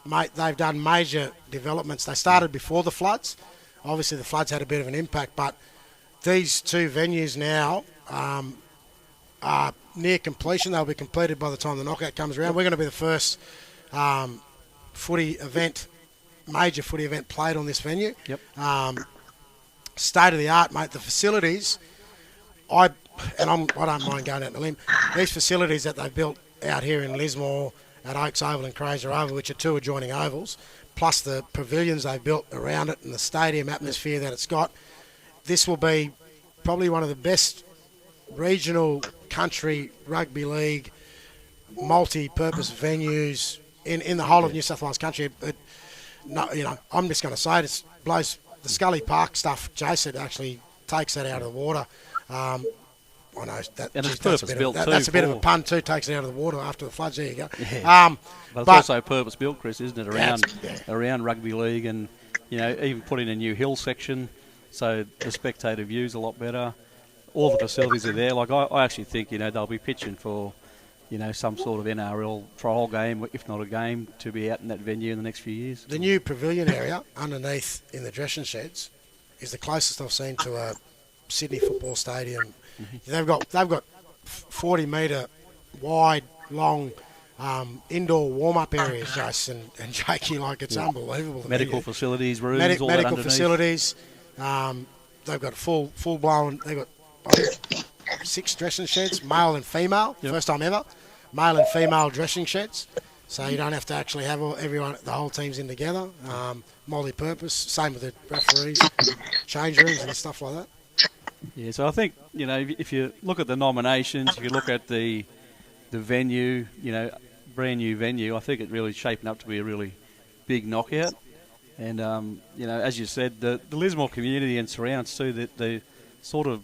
Mate, they've done major developments. They started before the floods. Obviously, the floods had a bit of an impact, but these 2 venues now are near completion. They'll be completed by the time the knockout comes around. We're going to be the first major footy event played on this venue. Yep. State of the art, mate. The facilities, I don't mind going out on a limb. These facilities that they've built out here in Lismore at Oaks Oval and Crozier Oval, which are 2 adjoining ovals, plus the pavilions they've built around it and the stadium atmosphere that it's got. This will be probably one of the best regional country rugby league multi-purpose venues in the whole of New South Wales country. I'm just going to say it blows the Scully Park stuff. Jason actually takes that out of the water. I know it's purpose-built too. That's a bit of a pun too. Takes it out of the water after the floods. There you go. Yeah. But it's also purpose-built, Chris, isn't it? Around rugby league, and even put in a new hill section, so the spectator view's a lot better. All the facilities are there. Like I actually think they'll be pitching for some sort of NRL trial game, if not a game, to be out in that venue in the next few years. The new pavilion area underneath in the dressing sheds is the closest I've seen to a Sydney football stadium. Mm-hmm. They've got 40-metre wide, long indoor warm-up areas, Jason and Jakey. Like, it's unbelievable. Medical facilities, rooms, all medical that facilities. they've got full blown. They've got I think 6 dressing sheds, male and female. Yep. First time ever, male and female dressing sheds. So you don't have to actually have the whole team's in together. Multi-purpose. Same with the referees, change rooms and stuff like that. Yeah, so I think, if you look at the nominations, if you look at the venue, brand new venue, I think it really shaping up to be a really big knockout. And, as you said, the Lismore community and surrounds too, that they're sort of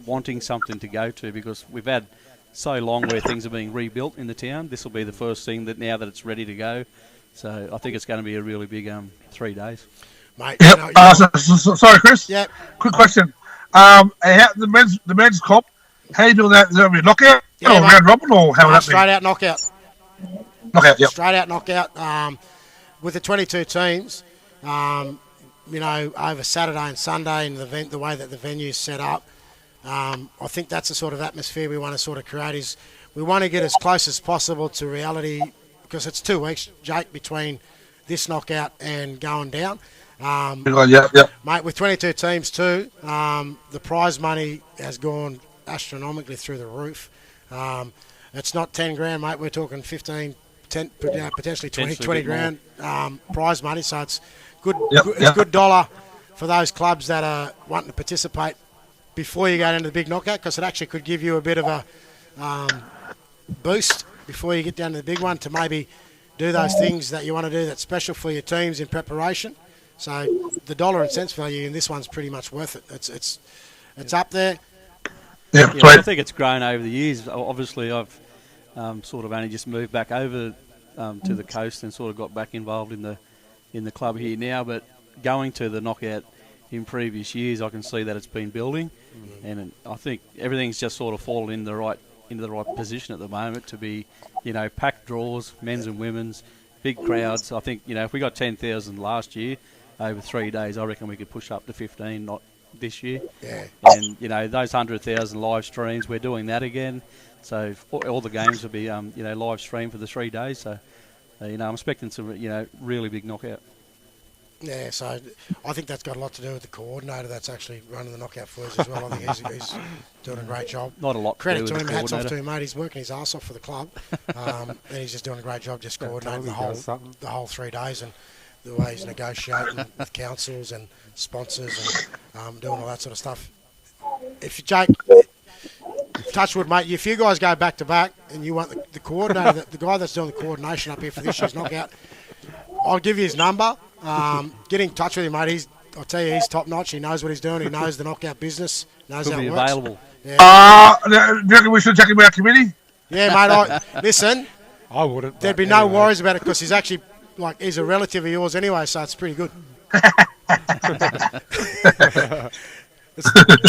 wanting something to go to, because we've had so long where things are being rebuilt in the town. This will be the first thing that now that it's ready to go. So I think it's going to be a really big 3 days. Mate, Yep. Sorry, Chris. Yep. Quick question. The men's comp, how you doing that? Is that going to be a knockout or mate. round robin, or how will that be? straight out knockout. Knockout, yep. Straight out knockout. With the 22 teams, over Saturday and Sunday, and the way that the venue's set up, I think that's the sort of atmosphere we want to sort of create. Is we want to get as close as possible to reality, because it's 2 weeks, Jake, between this knockout and going down. Mate, with 22 teams too, the prize money has gone astronomically through the roof. It's not 10 grand, mate. We're talking 15, 10, potentially 20 grand prize money. So it's good. It's good dollar for those clubs that are wanting to participate before you go into the big knockout, because it actually could give you a bit of a boost before you get down to the big one to maybe do those things that you want to do that's special for your teams in preparation. So the dollar and cents value in this one's pretty much worth it. It's up there. Yeah, I think it's grown over the years. Obviously, I've sort of only just moved back over to the coast and sort of got back involved in the club here now. But going to the knockout in previous years, I can see that it's been building, and I think everything's just sort of fallen into the right position at the moment to be, packed draws, men's and women's, big crowds. I think if we got 10,000 last year over 3 days, I reckon we could push up to 15. Not this year. Yeah. And those 100,000 live streams, we're doing that again. So all the games will be live streamed for the 3 days. So I'm expecting some really big knockout. Yeah, so I think that's got a lot to do with the coordinator that's actually running the knockout for us as well. I think he's doing a great job. Not a lot. Credit to with him, the hats off to coordinator. him, mate. He's working his ass off for the club, and he's just doing a great job just coordinating the whole 3 days and the way he's negotiating with councils and sponsors and doing all that sort of stuff. If Jake, touchwood, mate, if you guys go back to back and you want the coordinator, the guy that's doing the coordination up here for this year's knockout, I'll give you his number. Get in touch with him, mate. I'll tell you, he's top notch. He knows what he's doing. He knows the knockout business. Knows Could how be it works. available. Yeah, Do you reckon we should check him out, committee? yeah, mate. Listen, I wouldn't. there'd be no worries about it because he's actually he's a relative of yours anyway, so it's pretty good.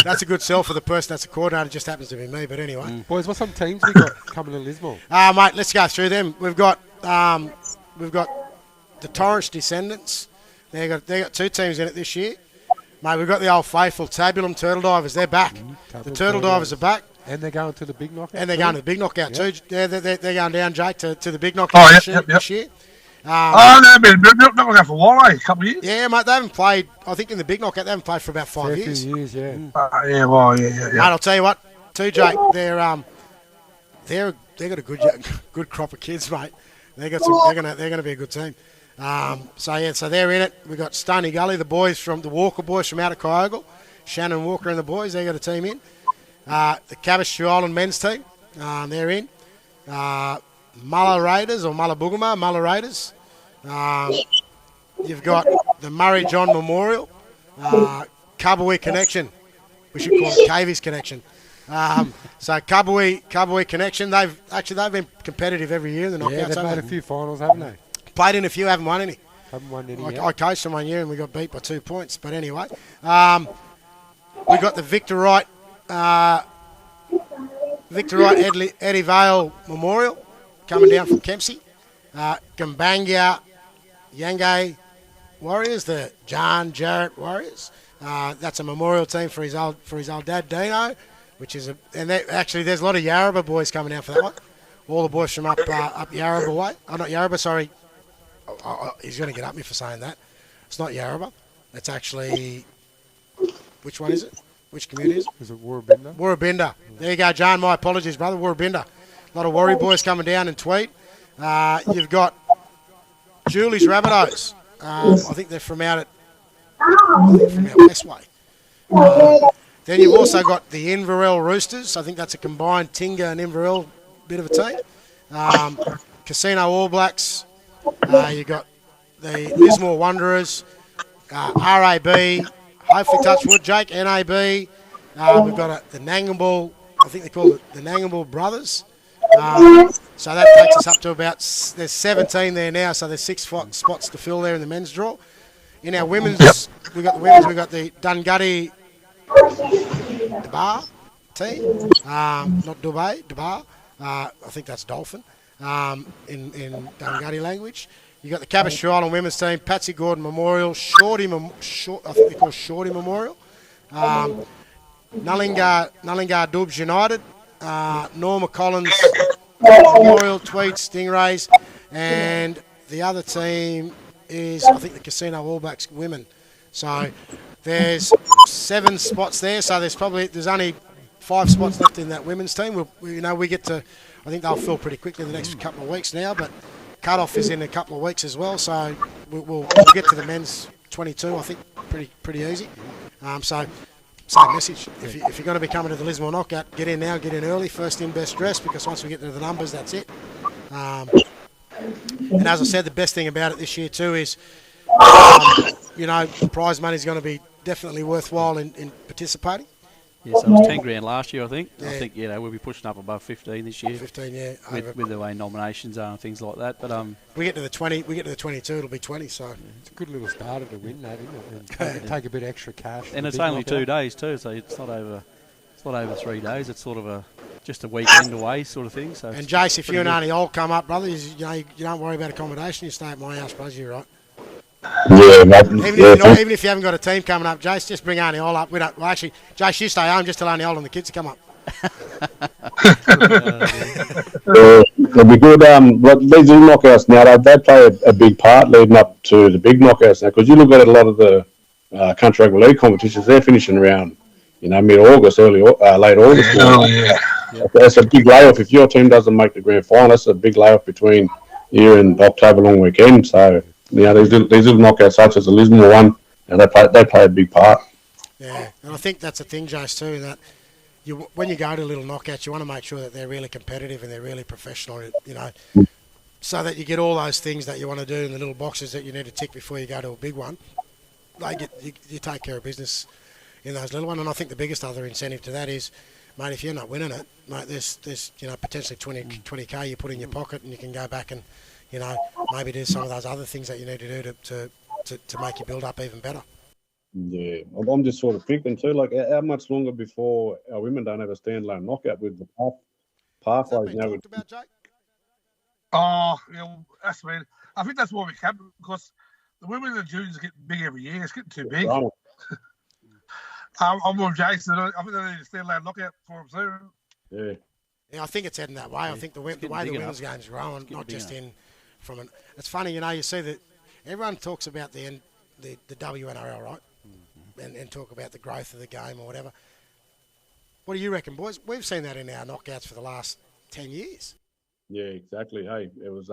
That's a good sell for the person that's a coordinator. It just happens to be me, but anyway. Boys, what some teams we got coming to Lismore? Mate, let's go through them. We've got the Torrance Descendants. They got 2 teams in it this year. Mate, we've got the old faithful Tabulum Turtle Divers. They're back. The Turtle Divers are back. And they're going to the big knockout. And they're going to the big knockout too. They're going down, Jake, to the big knockout this year. They've been not going to go for a while, a couple of years. Yeah, mate, they haven't played, I think in the big knockout, they haven't played for about 5 years. Few years, yeah. Yeah. Mate, I'll tell you what, too, Jake, they got a good crop of kids, mate. They're gonna be a good team. So they're in it. We've got Stony Gully, the Walker boys from out of Kyogle. Shannon Walker and the boys, they got a team in. The Cabashu Island men's team, they're in. Mulla Raiders or Mulla Boogama, Mulla Raiders. You've got the Murray John Memorial, Kabawee Connection. We should call it Cavies Connection. So Kabawee Connection, they've been competitive every year in the knockouts. Yeah, they've made haven't a they? few finals, haven't they? Played in a few, haven't won any. Haven't won any yet. I coached them 1 year and we got beat by 2 points. But anyway, we got the Victor Wright Eddie Vale Memorial coming down from Kempsey. Gambanga Yangay Warriors, the John Jarrett Warriors. That's a memorial team for his old dad Dino, which is there's a lot of Yarrabah boys coming down for that one. All the boys from up Yarrabah way. Oh, not Yarrabah, sorry. He's going to get at me for saying that. It's not Yarrabah. It's actually Which one is it? Which community is it? Is it Warrabinda? Warrabinda. There you go, John. My apologies, brother. Warrabinda. A lot of Warri boys coming down and tweet. You've got Julie's Rabbitohs. I think they're from out Westway. Then you've also got the Inverell Roosters. I think that's a combined Tinga and Inverell bit of a team. Casino All Blacks. You've got the Lismore Wanderers. RAB. Hopefully touch wood, Jake. NAB. We've got the Nangambul. I think they call it the Nangambul Brothers. So that takes us up to about, there's 17 there now, so there's 6 spots to fill there in the men's draw. In our women's, we've got the Dungutty Dabar team, not Dubai, Dabar. I think that's Dolphin in Dungutty language. You've got the Cabostree Island women's team, Patsy Gordon Memorial, I think they call Shorty Memorial, Nullingar Dubs United, Norma Collins Memorial, Tweed Stingrays, and the other team is, I think, the Casino All Blacks women. So there's 7 spots there. So there's only 5 spots left in that women's team. We get to, I think they'll fill pretty quickly in the next couple of weeks now. But cut-off is in a couple of weeks as well. So we'll get to the men's 22, I think, pretty easy. So same message. If you're going to be coming to the Lismore Knockout, get in now, get in early, first in, best dressed, because once we get to the numbers, that's it. And as I said, the best thing about it this year too is, the prize money is going to be definitely worthwhile in participating. Yeah, so it was 10 grand last year, I think. Yeah. I think we'll be pushing up above 15 this year. 15, yeah. With the way nominations are and things like that. But we get to the 20, we get to the 22, it'll be 20. So It's a good little starter to win that, isn't it? And take a bit extra cash. and it's only 2 days too, so it's not over 3 days. It's sort of just a weekend away sort of thing. So and Jace, if you and Arnie all come up, brother, you don't worry about accommodation. You stay at my house, brother. You're right. Yeah, mate. Even if you haven't got a team coming up, Jace, just bring Arnie all up. Actually, Jace, you stay home just till Arnie all and the kids come up. It'll be good. But these little knockouts now, they play a big part leading up to the big knockouts now. Because you look at a lot of the country rugby league competitions, they're finishing around, mid-August, late August. That's a big layoff. If your team doesn't make the grand final, that's a big layoff between here and October long weekend. So these little knockouts, such as the Lismore one, they play a big part. Yeah, and I think that's the thing, Jace, too, that when you go to little knockouts, you want to make sure that they're really competitive and they're really professional, so that you get all those things that you want to do in the little boxes that you need to tick before you go to a big one. You take care of business in those little ones, and I think the biggest other incentive to that is, mate, if you're not winning it, mate, there's potentially 20k you put in your pocket, and you can go back and maybe do some of those other things that you need to do to make your build up even better. Yeah, I'm just sort of thinking too, like how much longer before our women don't have a standalone knockout with the pathways now? Talked about, Jake? Oh, that's weird. I think that's why we kept it, because the women and the juniors are getting big every year. It's getting too big. I'm with Jason. I think they need a standalone knockout for them soon. Yeah. Yeah, I think it's heading that way. I think the way the women's game's growing, not just from an. It's funny, you see that everyone talks about the WNRL, right? Mm-hmm. And talk about the growth of the game or whatever. What do you reckon, boys? We've seen that in our knockouts for the last 10 years. Yeah, exactly. Hey, it was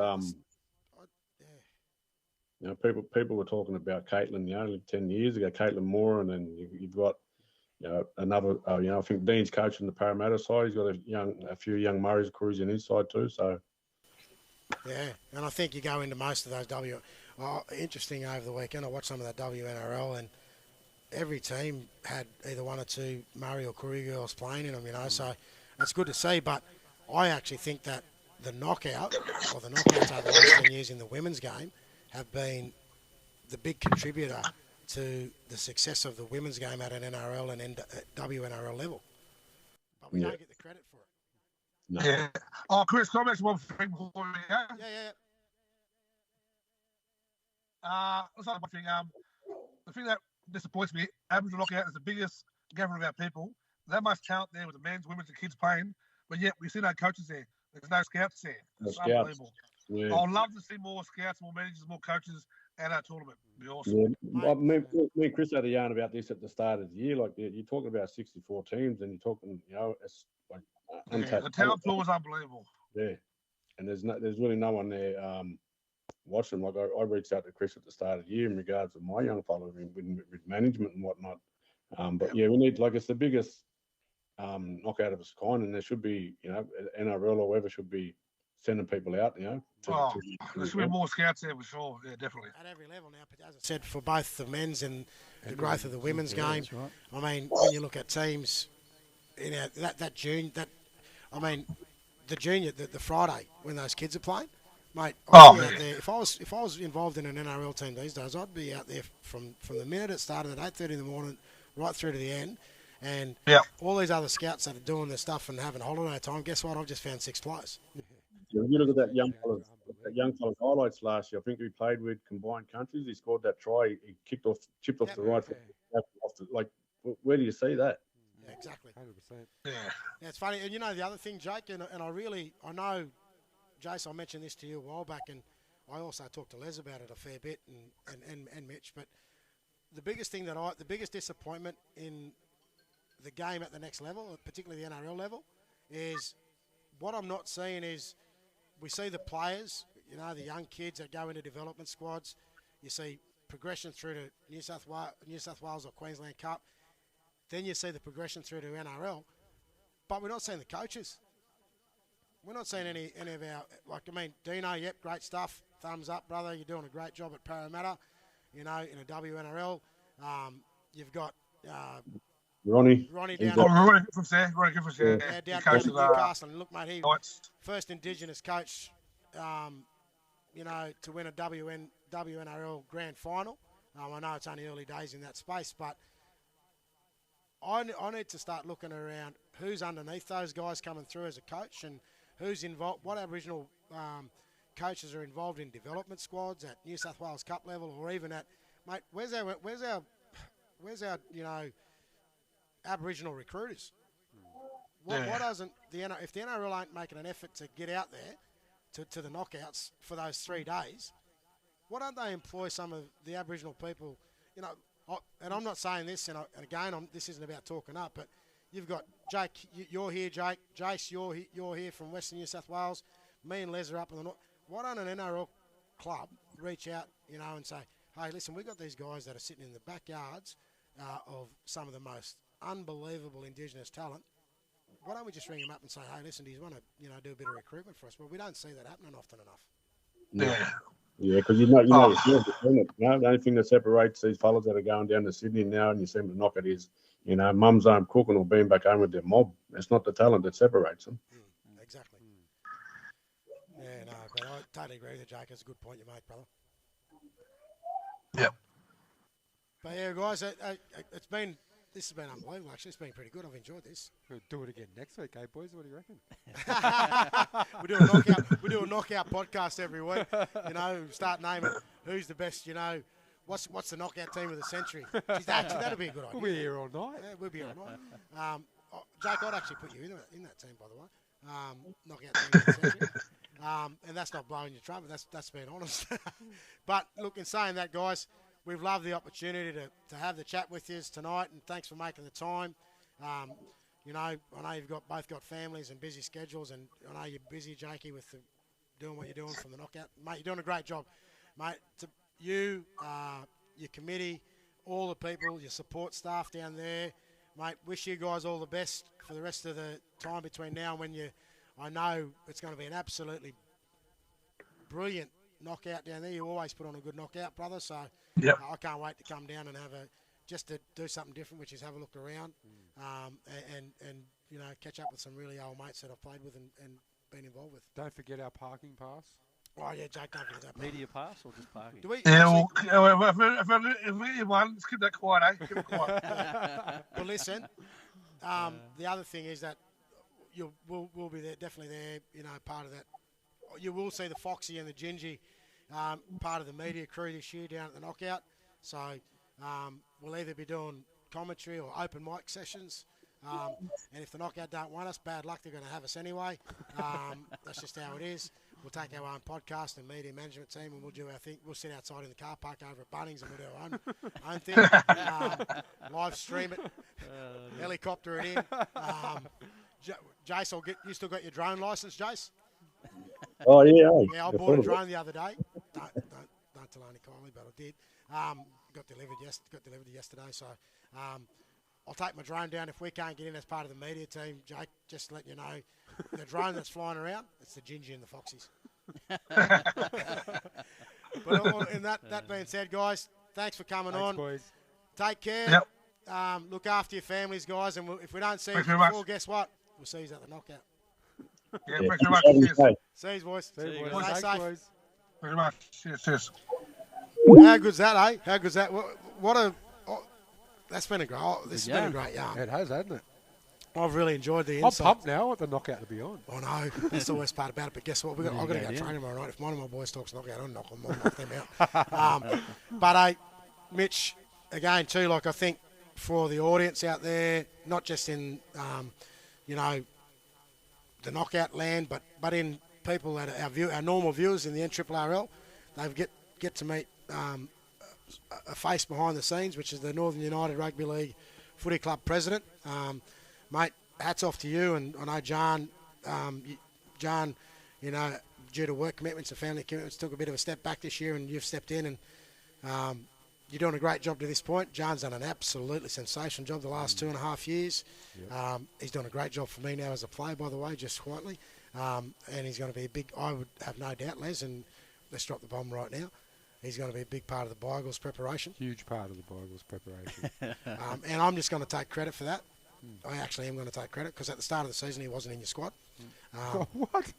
people were talking about Caitlin, 10 years ago, Caitlin Moore, and then you've got another. I think Dean's coaching the Parramatta side. He's got a few young Murray's cruising inside too. So yeah, and I think you go into most of those interesting over the weekend. I watched some of that WNRL, and every team had either one or two Murray or Koori girls playing in them. So it's good to see. But I actually think that the knockouts over the last 10 years in the women's game have been the big contributor to the success of the women's game at an NRL and WNRL level. But we don't get the credit for it. No. Yeah. Oh, Chris, can I mention one thing before we go? Yeah. One thing. The thing that disappoints me, Aboriginal knockout is the biggest gathering of our people. That much talent there with the men's, women's, and kids playing, but yet we see no coaches there. There's no scouts there. It's unbelievable. Yeah. I'd love to see more scouts, more managers, more coaches and our tournament. Be awesome. Yeah, me and Chris had a yarn about this at the start of the year. Like you're talking about 64 teams, and you're talking, it's like untapped. The talent pool is unbelievable. Yeah, and there's really no one there watching. Like I reached out to Chris at the start of the year in regards to my young fellow with management and whatnot. But yeah, we need, like, it's the biggest knockout of its kind, and there should be, NRL or whoever should be sending people out, there should be more scouts there for sure. Yeah, definitely. At every level now, but as I said, for both the men's and the growth of the women's game. Right. I mean, when you look at teams, the junior, the Friday when those kids are playing, mate. Out there, if I was involved in an NRL team these days, I'd be out there from the minute it started at 8:30 in the morning right through to the end. And all these other scouts that are doing their stuff and having holiday time, guess what? I've just found 6 players. Yeah, you look at that young fella's highlights last year. I think he played with combined countries. He scored that try. He chipped off the right foot. Like, where do you see that? Yeah, exactly. 100%. Yeah. It's funny. And the other thing, Jake, and I know, Jace, I mentioned this to you a while back, and I also talked to Les about it a fair bit, and Mitch, but the biggest disappointment in the game at the next level, particularly the NRL level, is what I'm not seeing is we see the players, the young kids that go into development squads. You see progression through to New South Wales or Queensland Cup. Then you see the progression through to NRL. But we're not seeing the coaches. We're not seeing any of our, Dino, yep, great stuff. Thumbs up, brother. You're doing a great job at Parramatta, in a WNRL. You've got Ronnie down Ronnie Griffiths there. Down at Newcastle. And look, mate, he first Indigenous coach, to win a WNRL grand final. I know it's only early days in that space, but I need to start looking around who's underneath those guys coming through as a coach and who's involved, what Aboriginal coaches are involved in development squads at New South Wales Cup level, or even at, mate, where's our Aboriginal recruiters? Why doesn't if the NRL ain't making an effort to get out there to the knockouts for those 3 days, why don't they employ some of the Aboriginal people? And I'm not saying this, and again, this isn't about talking up, but you've got Jake, you're here, Jake, Jace, you're here from Western New South Wales. Me and Les are up in the north. Why don't an NRL club reach out, and say, hey, listen, we've got these guys that are sitting in the backyards of some of the most unbelievable Indigenous talent. Why don't we just ring them up and say, hey, listen, do you want to, do a bit of recruitment for us? Well, we don't see that happening often enough. Yeah, because the only thing that separates these fellas that are going down to Sydney now and you see them to knock it is, mum's home cooking or being back home with their mob. It's not the talent that separates them. Exactly. Yeah, no, but I totally agree with you, Jake. It's a good point you make, brother. Yep. But yeah, guys, this has been unbelievable, actually. It's been pretty good. I've enjoyed this. We'll do it again next week, eh, boys? What do you reckon? We do a knockout podcast every week. Start naming who's the best, what's the knockout team of the century. Jeez, that'd be a good idea. We'll be here all night. Yeah, we'll be here all night. Jake, I'd actually put you in that team, by the way. Knockout team of the century. And that's not blowing your trumpet. That's being honest. But look, in saying that, guys, we've loved the opportunity to have the chat with you tonight, and thanks for making the time. I know you've both got families and busy schedules, and I know you're busy, Jakey, with doing what you're doing from the knockout. Mate, you're doing a great job. Mate, to you, your committee, all the people, your support staff down there, mate, wish you guys all the best for the rest of the time between now and when I know it's going to be an absolutely brilliant knockout down there. You always put on a good knockout, brother, so I can't wait to come down and just to do something different, which is have a look around and catch up with some really old mates that I've played with and been involved with. Don't forget our parking pass. Oh yeah, Jake, don't forget that. Media pass or just parking? Do we? If we get one, let's keep that quiet, eh? Keep it quiet. Well, listen, the other thing is that we'll be there, definitely there, part of that. You will see the Foxy and the Gingy part of the media crew this year down at the knockout. So we'll either be doing commentary or open mic sessions. And if the knockout don't want us, bad luck, they're going to have us anyway. That's just how it is. We'll take our own podcast and media management team, and we'll do our thing. We'll sit outside in the car park over at Bunnings, and we'll do our own thing. Live stream it, helicopter it in. Jace, you still got your drone license, Jace? Oh yeah. Yeah, I bought a drone the other day. Don't tell Auntie Kylie, but I did. Got delivered yesterday, so I'll take my drone down if we can't get in as part of the media team. Jake, just to let you know, the drone that's flying around, it's the Ginger and the Foxies. But in that being said, guys, thanks for coming on. Boys. Take care. Yep. Look after your families, guys, and if we don't see you Thanks very before, much. guess what? We'll see you at the knockout. Yeah, thanks very much. Cheers. See you, boys. See you, Stay guys. safe. Thanks, boys. Very much. Cheers. How good's that, eh? How good's that? That's been a great. This has been a great yarn. It has, hasn't it? I've really enjoyed the I'm insight. pumped now. I want the knockout to be on. I know. That's the worst part about it. But guess what? I've got to go train tomorrow night. If one of my boys talks knockout, I'll knock them out. But Mitch, again, too, like I think for the audience out there, not just in, the knockout land, but in people that are our normal viewers in the NRRL, they get to meet a face behind the scenes, which is the Northern United Rugby League Footy Club president. Mate, hats off to you, and I know John, due to work commitments and family commitments, took a bit of a step back this year, and you've stepped in, and you're doing a great job to this point. John's done an absolutely sensational job the last 2.5 years. Yep. He's done a great job for me now as a player, by the way, just quietly. And he's going to be I would have no doubt, Les, and let's drop the bomb right now. He's going to be a big part of the Beagles preparation. Huge part of the Beagles preparation. And I'm just going to take credit for that. I actually am going to take credit because at the start of the season he wasn't in your squad. What?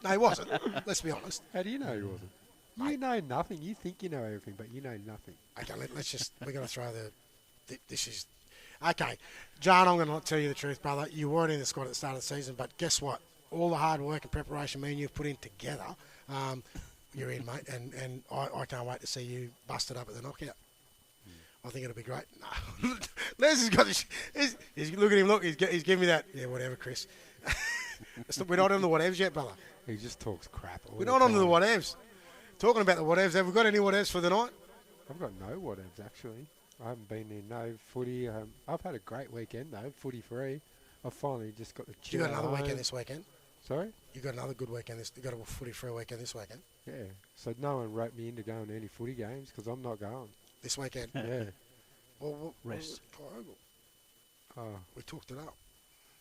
No, he wasn't. Let's be honest. How do you know he wasn't? You know nothing. You think you know everything, but you know nothing. Okay, we're going to throw this is... Okay, John, I'm going to tell you the truth, brother. You weren't in the squad at the start of the season, but guess what? All the hard work and preparation me and you've put in together, you're in, mate, and I can't wait to see you busted up at the knockout. I think it'll be great. No. Les has got this. He's look at him. Look, he's giving me that. Yeah, whatever, Chris. We're not on the whatevs yet, brother. He just talks crap. We're not on the whatevs. Talking about the whatevs, have we got any whatevs for the night? I've got no whatevs, actually. I haven't been in no footy. I've had a great weekend, though, footy free. I've finally just got the chill. You got another weekend this weekend? Sorry? You got another good weekend. You got a footy free weekend this weekend? Yeah. So no one roped me into going to any footy games because I'm not going. This weekend? Yeah. Well, Rest. We talked it up.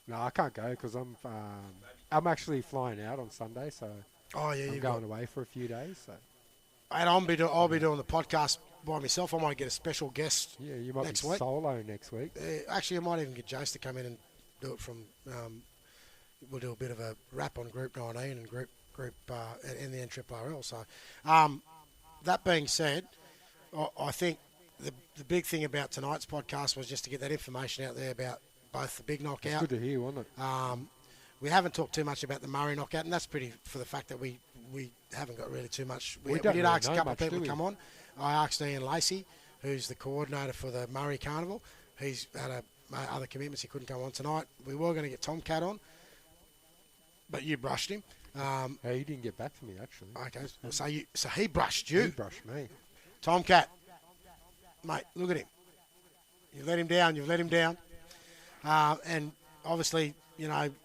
No, I can't go because I'm actually flying out on Sunday, so I'm going away for a few days. So. And I'll be doing the podcast by myself. I might get a special guest. Yeah, you might next be week. solo next week. Actually, I might even get Jace to come in and do it from. We'll do a bit of a wrap on Group 19 and Group in the NRRL. So, that being said, I think the big thing about tonight's podcast was just to get that information out there about both the big knockout. It's good to hear, wasn't it? We haven't talked too much about the Murray knockout, and that's pretty for the fact that we haven't got really too much. We did really ask a know couple much, of people do to we? come on. I asked Ian Lacey, who's the coordinator for the Murray Carnival. He's had other commitments. He couldn't come on tonight. We were going to get Tomcat on, but you brushed him. Hey, he didn't get back to me, actually. Okay, so he brushed you. He brushed me. Tomcat, mate, look at him. You've let him down. And obviously,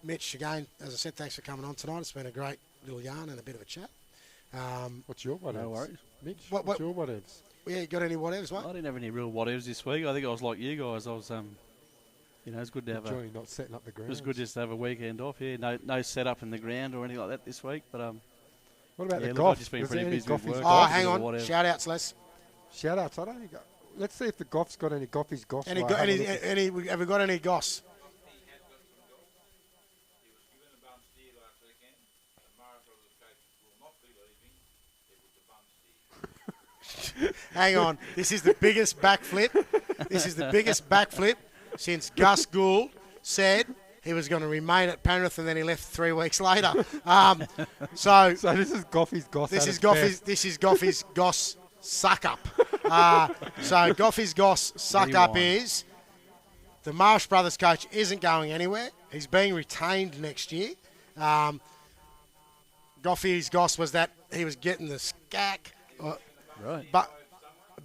Mitch, again, as I said, thanks for coming on tonight. It's been a great little yarn and a bit of a chat. What's your whatevs? No worries. Mitch, What- what's your whatevs? Yeah, you got any whatevers, I mate? didn't have any real whatevers this week. I think I was like you guys. I was, it's good to have Enjoying not setting up the ground. It was good just to have a weekend off. Yeah, no setup in the ground or anything like that this week. But What about yeah, the look, golf? I've just been Was pretty there any busy with golfies? work. Oh, Golf hang or on. whatever. Shout-outs, Les. Shout outs. I don't think. Let's see if the golf's got any golfies. Golf. Have we got any goss? Hang on. This is the biggest backflip. Since Gus Gould said he was going to remain at Penrith and then he left 3 weeks later. So this is Goffy's goss. this is Goffy's goss suck up. So Goffy's goss suck up Rewind. is the Marsh Brothers coach isn't going anywhere. He's being retained next year. Goffey's goss was that he was getting the scack, Right.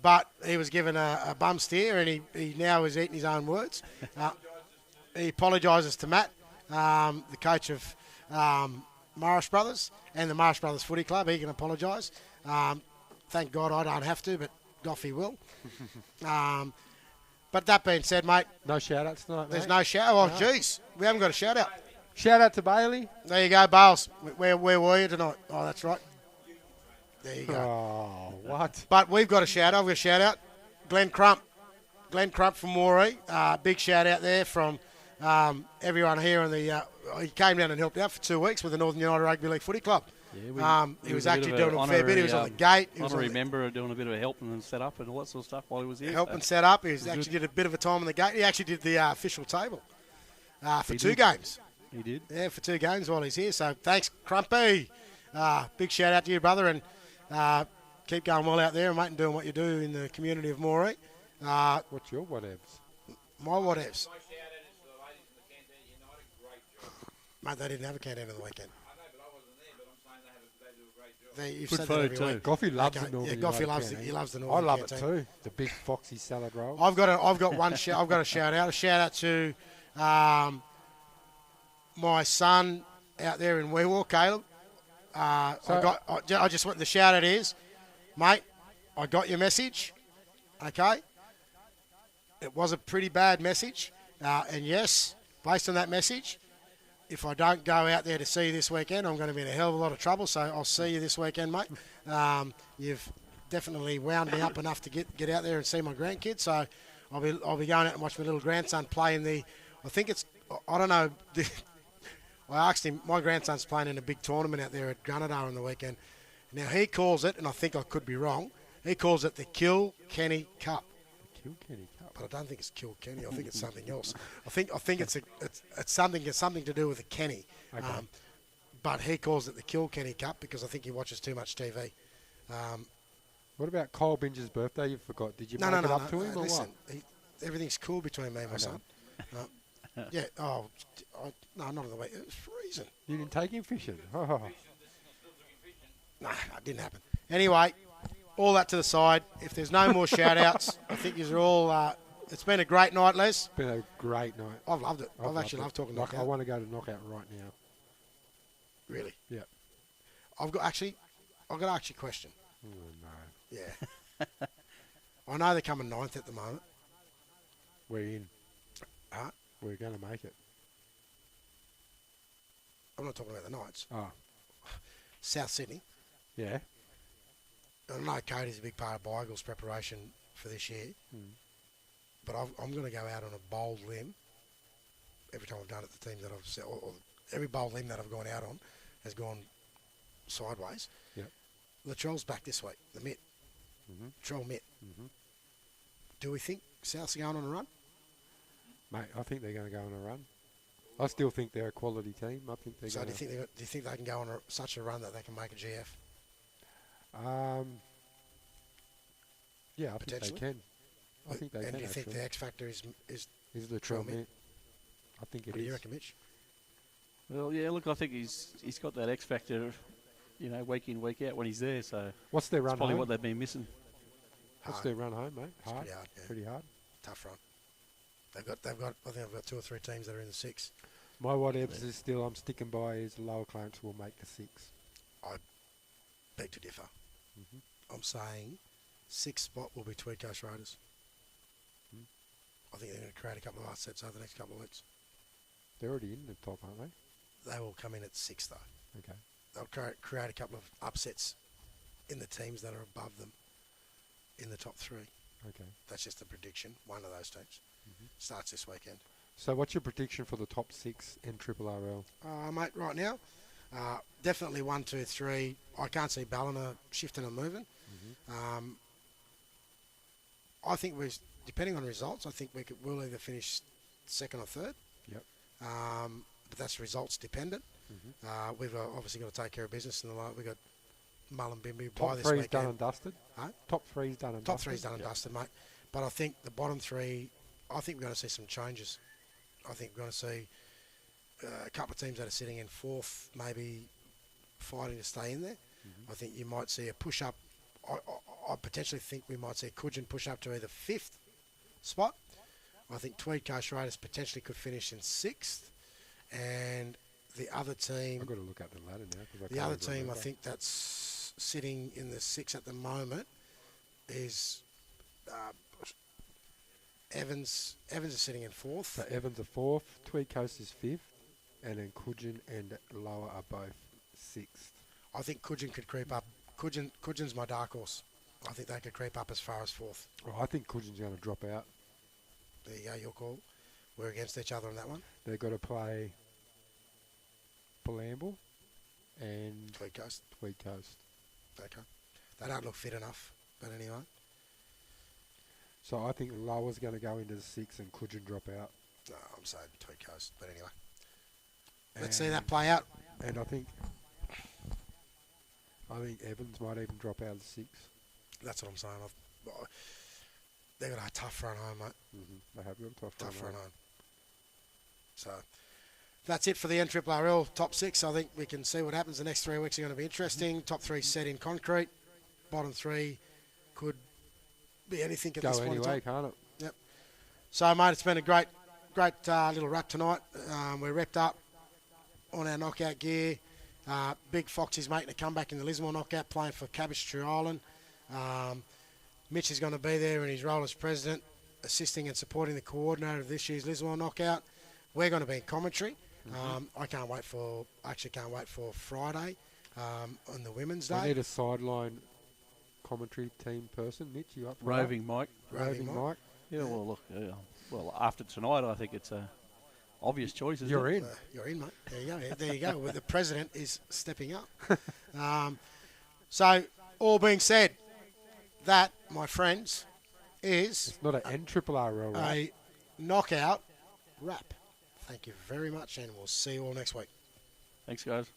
but he was given a bum steer, and he now is eating his own words. He apologises to Matt, the coach of Morris Brothers and the Morris Brothers Footy Club. He can apologise. Thank God I don't have to, but Goffey will. But that being said, mate, No shout-outs tonight, there's mate. no shout. Oh, jeez, we haven't got a shout out. Shout-out to Bailey. There you go, Bales. Where were you tonight? Oh, that's right. There you go. Oh, what? But we've got a shout out. I've got a shout out. Glenn Crump. Glenn Crump from Moree. Big shout out there from everyone here. He came down and helped out for 2 weeks with the Northern United Rugby League Footy Club. Yeah, he was actually doing a fair bit. He was on the gate. He was honorary member doing a bit of helping and set up and all that sort of stuff while he was here. Helping set up. He actually did a bit of a time on the gate. He actually did the official table for 2 games. He did. Yeah, for 2 games while he's here. So thanks, Crumpy. Big shout out to you, brother, and keep going well out there, mate, and doing what you do in the community of Moree. What's your whatevs? My whatevs. Mate, they didn't have a canteen on the weekend. You've Good said food that every too. week. Goffey loves Okay, the Northern yeah, Goffey United loves canteen. he loves the I Northern love canteen. it too. The big foxy salad roll. I've got one I've got a shout out. A shout out to my son out there in Weewar, Caleb. I just want the shout out is, mate, I got your message. Okay. It was a pretty bad message. And yes, based on that message, if I don't go out there to see you this weekend, I'm going to be in a hell of a lot of trouble. So I'll see you this weekend, mate. You've definitely wound me up enough to get out there and see my grandkids. So I'll be going out and watch my little grandson play in the. I don't know. I asked him. My grandson's playing in a big tournament out there at Gunnedah on the weekend. Now he calls it, and I think I could be wrong. He calls it the Kilkenny Cup. Kilkenny Cup. But I don't think it's Kilkenny. I think it's something else. I think it's something to do with a Kenny. Okay. But he calls it the Kilkenny Cup because I think he watches too much TV. What about Cole Binge's birthday? You forgot. Did you No, make no, it no. up to him or Listen, what? everything's cool between me and my son. Yeah. Oh, no, not on the way. It was freezing. You didn't take him fishing. Oh. No, it didn't happen. Anyway, all that to the side. If there's no more shout-outs, I think you're all... it's been a great night, Les. It's been a great night. I've loved it. I've actually loved talking I knockout. want to go to knockout right now. Really? Yeah. I've got to ask you a question. Oh, no. Yeah. I know they're coming 9th at the moment. We're in. Huh? We're going to make it. I'm not talking about the Knights. Oh, South Sydney. yeah. I know Cody's a big part of Bygle's preparation for this year. But I'm going to go out on a bold limb. Every time I've done it, the teams that I've said, or every bold limb that I've gone out on has gone sideways. Yep. Latrell's back this week, the mitt. Latrell mitt. Do we think South's going on a run? Mate, I think they're going to go on a run. I still think they're a quality team. I think they're So going do you think they can go on such a run that they can make a GF? Yeah, I think they Potentially. can. I think they and can. do you think actually. the X factor is Is the Latrell Mitt? I think it what do you is. reckon, Mitch? Well, yeah, look, I think he's got that X factor, week in, week out when he's there. So What's their that's run probably home? what they've been missing. What's Hard. their run home, mate? Hard. Pretty hard, yeah. Pretty hard. Tough run. I think I've got 2 or 3 teams that are in the 6. My whatevs is still I'm sticking by is Lower Clarence will make the 6. I beg to differ. I'm saying 6th spot will be Tweed Coast Raiders. I think they're going to create a couple of upsets over the next couple of weeks. They're already in the top, aren't they? They will come in at 6th, though. Okay. They'll create a couple of upsets in the teams that are above them in the top 3. Okay. That's just a prediction. One of those teams starts this weekend. So what's your prediction for the top 6 in Triple RL? Mate, right now, definitely 1, 2, 3. I can't see Ballina shifting and moving. I think depending on results, I think we'll either finish 2nd or 3rd. Yep. But that's results dependent. We've obviously got to take care of business, and we've got Mullumbimby by Top this 3's weekend. done and dusted? Huh? Top 3's done and Top dusted? 3's done and dusted, mate. But I think the bottom 3, I think we're going to see some changes. I think we're going to see a couple of teams that are sitting in 4th, maybe fighting to stay in there. I think you might see a push up. I potentially think we might see Coogin push up to either 5th spot. I think Tweed Coast Raiders potentially could finish in 6th. And the other team... I've got to look at the ladder now. The other team, I think that's sitting in the 6 at the moment is Evans. Evans is sitting in 4th. So Evans are 4th, Tweed Coast is 5th, and then Coogin and Lower are both 6th. I think Coogin could creep up. Coogин's my dark horse. I think they could creep up as far as 4th. Oh, I think Coogins going to drop out. There you go, your call. We're against each other on that one. They've got to play Blamble and Tweed Coast. Tweed Coast. Okay. They don't look fit enough, but anyway. So I think Lower's going to go into the 6 and Coogin drop out. No, I'm saying Tweed Coast, but anyway. Let's see that play out. And I think Evans might even drop out of the 6. That's what I'm saying. They've got a tough run home, mate. They have got a tough Run home. So that's it for the NRRL top 6. I think we can see what happens. The next 3 weeks are going to be interesting. Top 3 set in concrete. Bottom 3 could be anything at this point in time. Can't it? Yep. So, mate, it's been a great little wrap tonight. We're wrapped up on our knockout gear. Big Foxy's making a comeback in the Lismore knockout, playing for Cabbage Tree Island. Mitch is going to be there in his role as president, assisting and supporting the coordinator of this year's Lismore knockout. We're going to be in commentary. I can't wait for Friday on the Women's Day. I need a sideline commentary team person. Mitch, you up for Roving Mike. Roving Mike. Yeah, well, look, well, after tonight, I think it's a obvious choice, isn't You're it? in. You're in, mate. There you go. There you go. Well, the president is stepping up. So, all being said, that, my friends, is It's not an NRRL, right? a knockout wrap. Thank you very much, and we'll see you all next week. Thanks, guys.